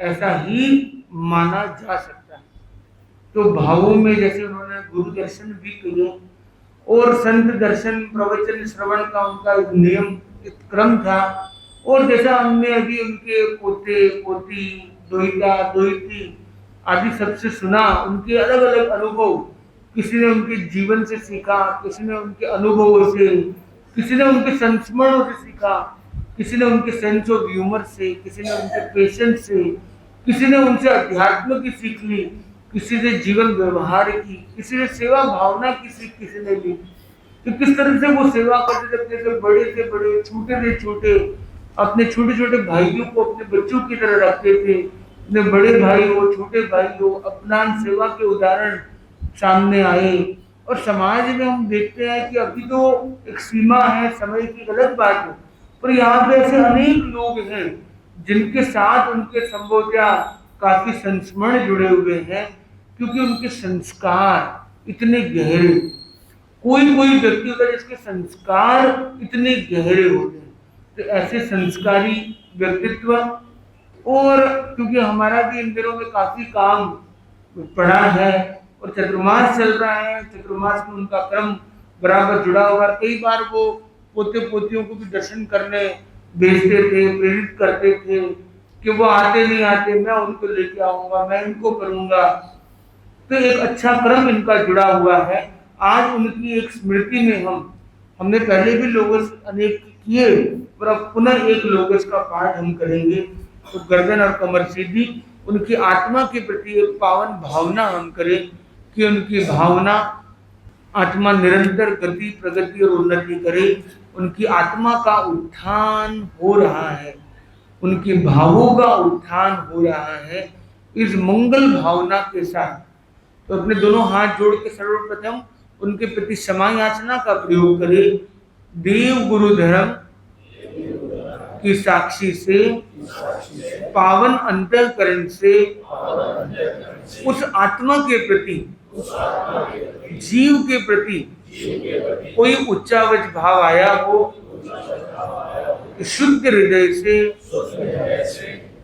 ऐसा ही माना जा सकता है। तो भावों में जैसे उन्होंने गुरु दर्शन भी किए और संत दर्शन प्रवचन श्रवण का उनका नियम क्रम था। और जैसा हमने अभी उनके पोते पोती दोहिता दोहिती आदि सबसे सुना, उनके अलग अलग अनुभव, किसी ने उनके जीवन से सीखा, किसी ने उनके अनुभवों से, किसी ने उनके संस्मरणों से सीखा, किसी ने उनके सेंस ऑफ ह्यूमर से, किसी ने उनके पेशेंस से, किसी ने उनसे अध्यात्म की सीख ली, किसी ने जीवन व्यवहार की, किसी ने सेवा भावना की सीख किसी ने ली। तो किस तरह से वो सेवा करते रहते थे, बड़े से बड़े, छोटे से छोटे, अपने छोटे छोटे भाइयों को अपने बच्चों की तरह रखते थे। अपने बड़े भाई हो, छोटे भाई हो, अपनान सेवा के उदाहरण सामने आए। और समाज में हम देखते हैं कि अभी तो एक सीमा है, समय की गलत बात है, पर यहाँ पे ऐसे अनेक लोग हैं जिनके साथ उनके संबोध्या काफी संस्मरण जुड़े हुए हैं, क्योंकि उनके संस्कार इतने गहरे। कोई कोई व्यक्ति होता है जिसके संस्कार इतने गहरे होते हैं, तो ऐसे संस्कारी व्यक्तित्व। और क्योंकि हमारा भी इन दिनों में काफी काम पड़ा है और चतुर्मास चल रहा है, चतुर्मास में उनका क्रम बराबर जुड़ा हुआ। कई बार वो पोते पोतियों को भी दर्शन करने भेजते थे, प्रेरित करते थे कि वो आते नहीं आते, मैं उनको लेके आऊंगा, मैं इनको करूंगा। तो एक अच्छा क्रम इनका जुड़ा हुआ है। आज उनकी एक स्मृति में हमने पहले भी लोगोस अनेक किए, पर अब पुनः एक लोगोस का पाठ हम करेंगे। तो गर्दन और कमर सीधी, उनकी आत्मा के प्रति एक पावन भावना हम करें कि उनकी भावना आत्मा निरंतर गति प्रगति और उन्नति करे। उनकी आत्मा का उत्थान हो रहा है, उनकी भावों का उत्थान हो रहा है इस मंगल भावना के साथ। तो अपने दोनों हाथ जोड़ के सर्वप्रथम उनके प्रति क्षमा याचना का प्रयोग करें। देव गुरु धर्म की साक्षी से, पावन अंतःकरण से उस आत्मा के प्रति, जीव के प्रति कोई उच्चावच भाव आया हो, शुद्ध हृदय से,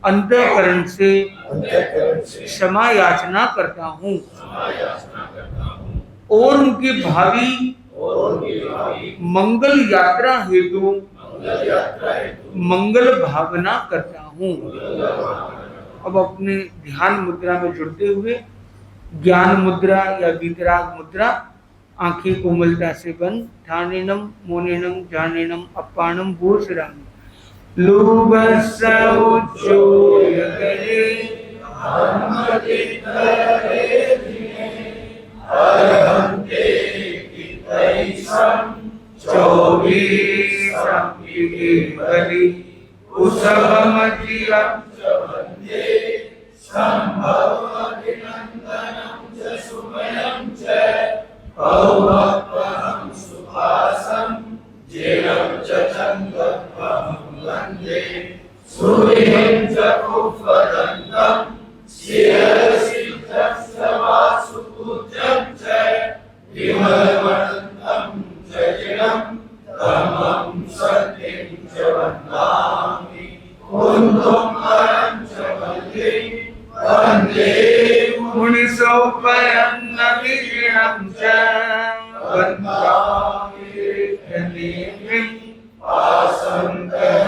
अंतःकरण से क्षमा याचना करता हूँ और उनकी भावी मंगल यात्रा हेतु मंगल भावना करता हूँ। अब अपने ध्यान मुद्रा में जुड़ते हुए ज्ञान मुद्रा या वीतराग मुद्रा, आंखें कोमलता से बंद, ठानेनम मोनेनम जानेनम अपानम भूषरामि। लोभस्य उच्चोयगरे अरहन्ते कितैषं चौबीसं बलि उसवमजियं वन्दे मुनिसोपयं नवीनं च वन्दामिं आसन्तः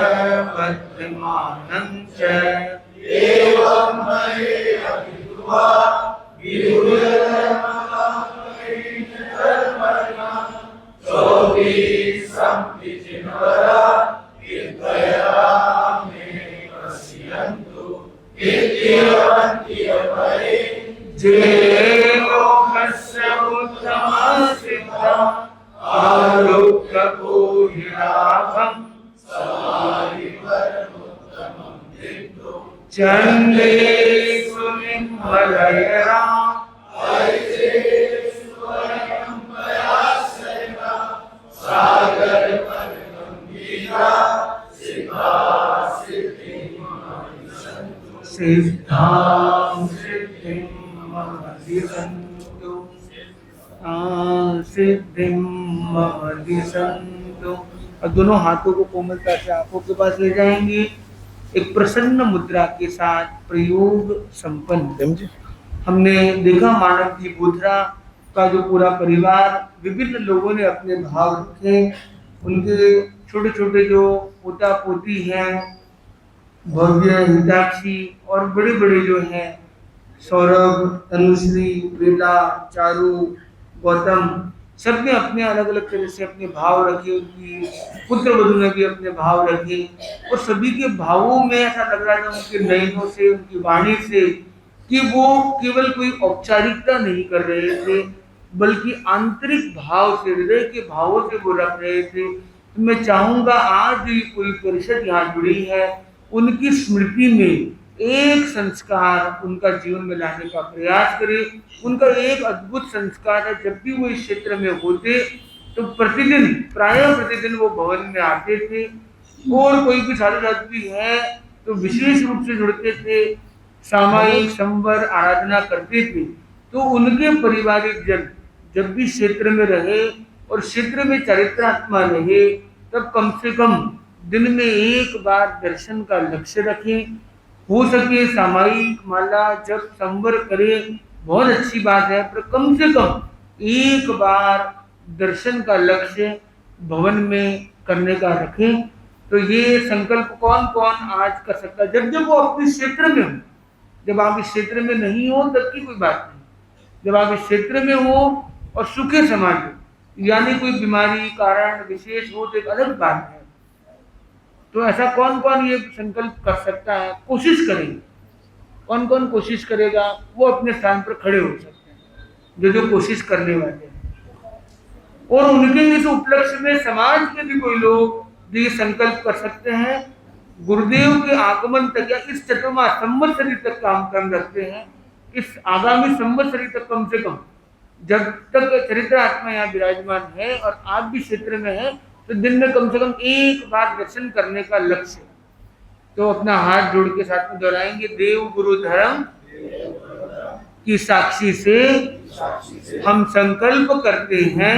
वर्धमानं च एवं मये अभिद्वा चंदेषु निर्मलयरा सिद्धां सिद्धिं महदिसन्तु सिद्धिं महदिसन्तु। और दोनों हाथों को कोमलता से आंखों के पास ले जाएंगे, एक प्रसन्न मुद्रा के साथ प्रयोग संपन्न। हमने देखा मानव जी बोथरा का जो पूरा परिवार, विभिन्न लोगों ने अपने भाव रखे, उनके छोटे छोटे जो पोता पोती हैं, भव्य, हिताक्षी और बड़े बड़े जो हैं, सौरभ, तनुश्री, बेला, चारू, गौतम, सबने अपने अलग अलग तरह से अपने भाव रखे, उनकी पुत्र वधू ने भी अपने भाव रखे और सभी के भावों में ऐसा लग रहा था उनके नयनों से, उनकी वाणी से, कि वो केवल कोई औपचारिकता नहीं कर रहे थे, बल्कि आंतरिक भाव से, हृदय के भावों से वो रख रहे थे। तो मैं चाहूंगा आज जो पूरी परिषद यहाँ जुड़ी है, उनकी स्मृति में एक संस्कार उनका जीवन में लाने का प्रयास करें। उनका एक अद्भुत संस्कार है, जब भी वो इस क्षेत्र में होते तो प्रतिदिन, प्रायः प्रतिदिन वो भवन में आते थे और कोई भी साधु साध्वी है तो विशेष रूप से जुड़ते थे, सामायिक संवर आराधना करते थे। तो उनके पारिवारिक जन जब भी क्षेत्र में रहे और क्षेत्र में चरित्रात्मा रहे, तब कम से कम दिन में एक बार दर्शन का लक्ष्य रखें। हो सके सामायिक माला जब संवर करें, बहुत अच्छी बात है, पर कम से कम एक बार दर्शन का लक्ष्य भवन में करने का रखें। तो ये संकल्प कौन कौन आज कर सकता है? जब जब वो अपने क्षेत्र में हो, जब आप इस क्षेत्र में नहीं हो तब की कोई बात नहीं, जब आप इस क्षेत्र में हो और सुखे समाज हो, यानी कोई बीमारी कारण विशेष हो तो एक अलग बात है। तो ऐसा कौन कौन ये संकल्प कर सकता है? कोशिश करेंगे। कौन कौन कोशिश करेगा? वो अपने स्थान पर खड़े हो सकते हैं, जो कोशिश करने वाले हैं। और उनके इस उपलक्ष्य में समाज के भी कोई लोग ये संकल्प कर सकते हैं, गुरुदेव के आगमन तक या इस चतुर्मास संवत्सरी तक काम कर रखते हैं। इस आगामी संवत्सरी तक कम से कम, जब तक चरित्र आत्मा यहाँ विराजमान है और आप भी क्षेत्र में है, तो दिन में कम से कम एक बार दर्शन करने का लक्ष्य। तो अपना हाथ जोड़ के साथ में दोहराएंगे, देव गुरु धर्म की साक्षी से हम संकल्प करते हैं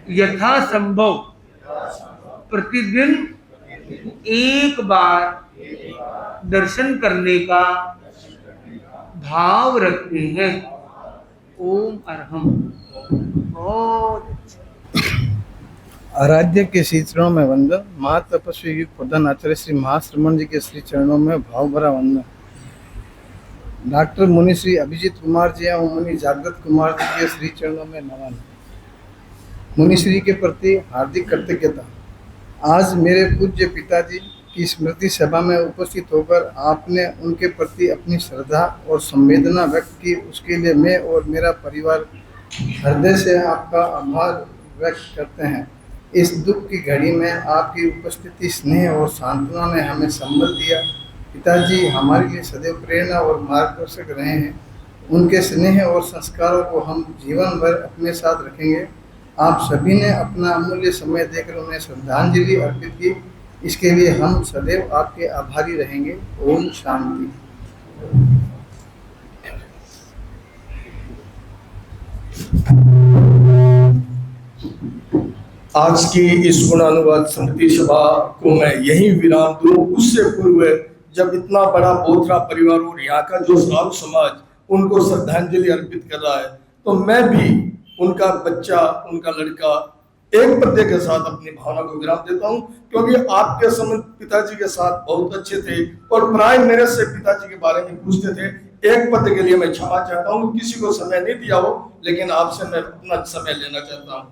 यथा संभव प्रतिदिन एक बार दर्शन करने का भाव रखते हैं। ओम अरहम। बहुत आराध्य के श्री चरणों में वंदन। महातपस्वी युग प्रधान आचार्य श्री महाश्रमण जी के श्री चरणों में भाव भरा वंदन। डॉक्टर मुनि श्री अभिजीत कुमार जी एवं मुनि जागृत कुमार जी के श्री चरणों में नमन। मुनि श्री के प्रति हार्दिक कृतज्ञता। आज मेरे पूज्य पिताजी की स्मृति सभा में उपस्थित होकर आपने उनके प्रति अपनी श्रद्धा और संवेदना व्यक्त की, उसके लिए मैं और मेरा परिवार हृदय से आपका आभार व्यक्त करते हैं। इस दुख की घड़ी में आपकी उपस्थिति, स्नेह और सांत्वना ने हमें संबल दिया। पिताजी हमारे लिए सदैव प्रेरणा और मार्गदर्शक रहे हैं। उनके स्नेह और संस्कारों को हम जीवन भर अपने साथ रखेंगे। आप सभी ने अपना अमूल्य समय देकर उन्हें श्रद्धांजलि अर्पित की, इसके लिए हम सदैव आपके आभारी रहेंगे। ओम शांति। आज की इस गुणानुवाद स्मृति सभा को मैं यही विराम दूं। उससे पूर्व जब इतना बड़ा बोथरा परिवार और यहाँ का जो श्राव समाज उनको श्रद्धांजलि अर्पित कर रहा है, तो मैं भी उनका बच्चा, उनका लड़का एक पद्य के साथ अपनी भावना को विराम देता हूँ, क्योंकि आपके संबंध पिताजी के साथ बहुत अच्छे थे और प्राय मेरे से पिताजी के बारे में पूछते थे। एक पद्य के लिए मैं क्षमा चाहता हूँ, किसी को समय नहीं दिया हो, लेकिन आपसे मैं अपना समय लेना चाहता हूँ।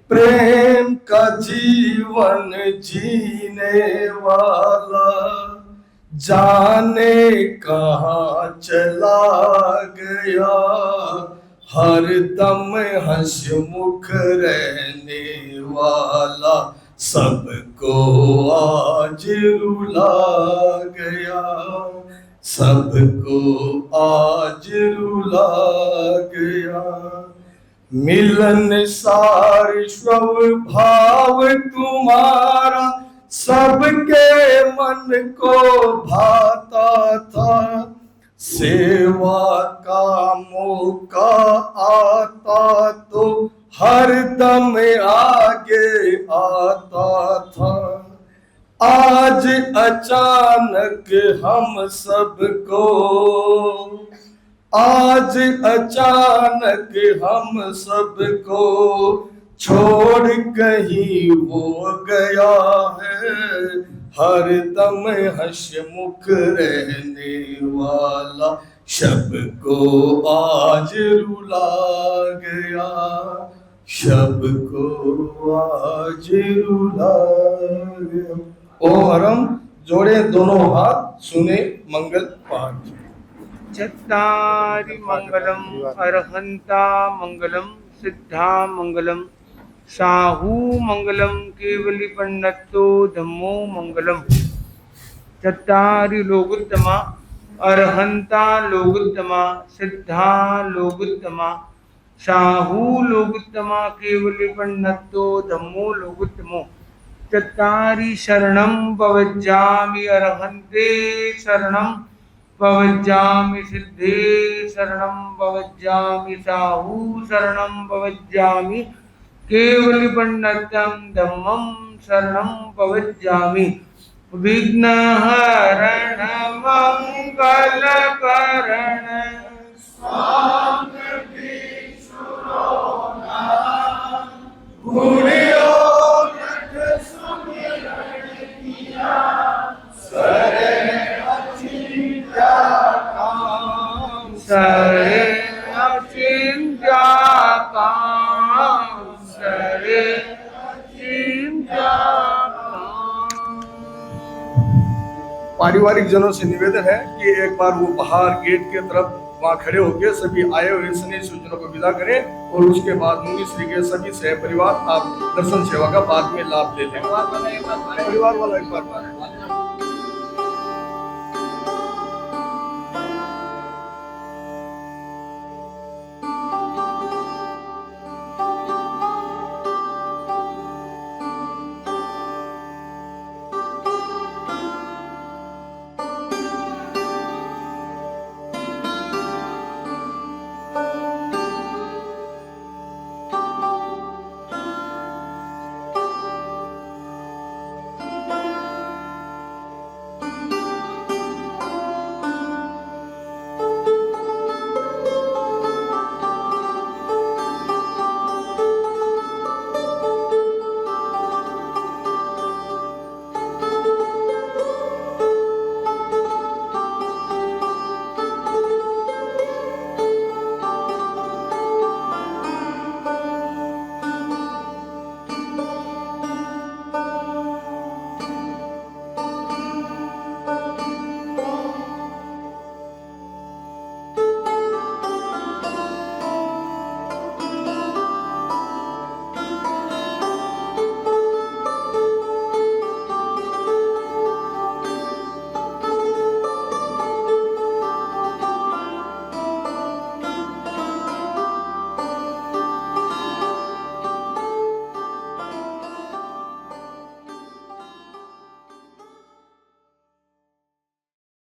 प्रेम का जीवन जीने वाला जाने कहाँ चला गया, हर दम हंसमुख रहने वाला सबको आज रुला गया, सबको आज रुला गया। मिलन सार स्वभाव तुम्हारा सबके मन को भाता था, सेवा का मौका आता तो हर दम आगे आता था। आज अचानक हम सबको, आज अचानक हम सबको छोड़ कहीं वो गया है, हर दम हंसमुख रहने वाला सबको आज रुला गया, सबको आज रुला गया। ओम हरम। जोड़े दोनों हाथ, सुने मंगल पाठ। चत्तारि मंगलम अरहंता मंगलम सिद्धा मंगलम साहू मंगलम केवली पंडितो धम्मो मंगलम। चत्तारि लोगुत्तमा अरहंता लोगुत्तमा सिद्धा लोगुत्तमा साहू लोगुत्तमा केवली पंडितो धम्मो लोगुत्तमो। चत्तारि शरणं पवज्जामि अरहन्ते शरणं पवज्जामि सिद्धे शरणं पवज्जामि साहू शरणं पवज्जामि केवली पंडितं धम्मं शरणं पवज्जामि। विघ्नहरण मंगलकरण सरे अचिंत्या काम सरे अचिंत्या काम। पारिवारिक जनों से निवेदन है कि एक बार वो बाहर गेट के तरफ वहाँ खड़े होकर सभी आए हुए स्नेही सूचनों को विदा करें और उसके बाद मुनि श्री के सभी सह परिवार आप दर्शन सेवा का बाद में लाभ ले लें। परिवार वाला एक बार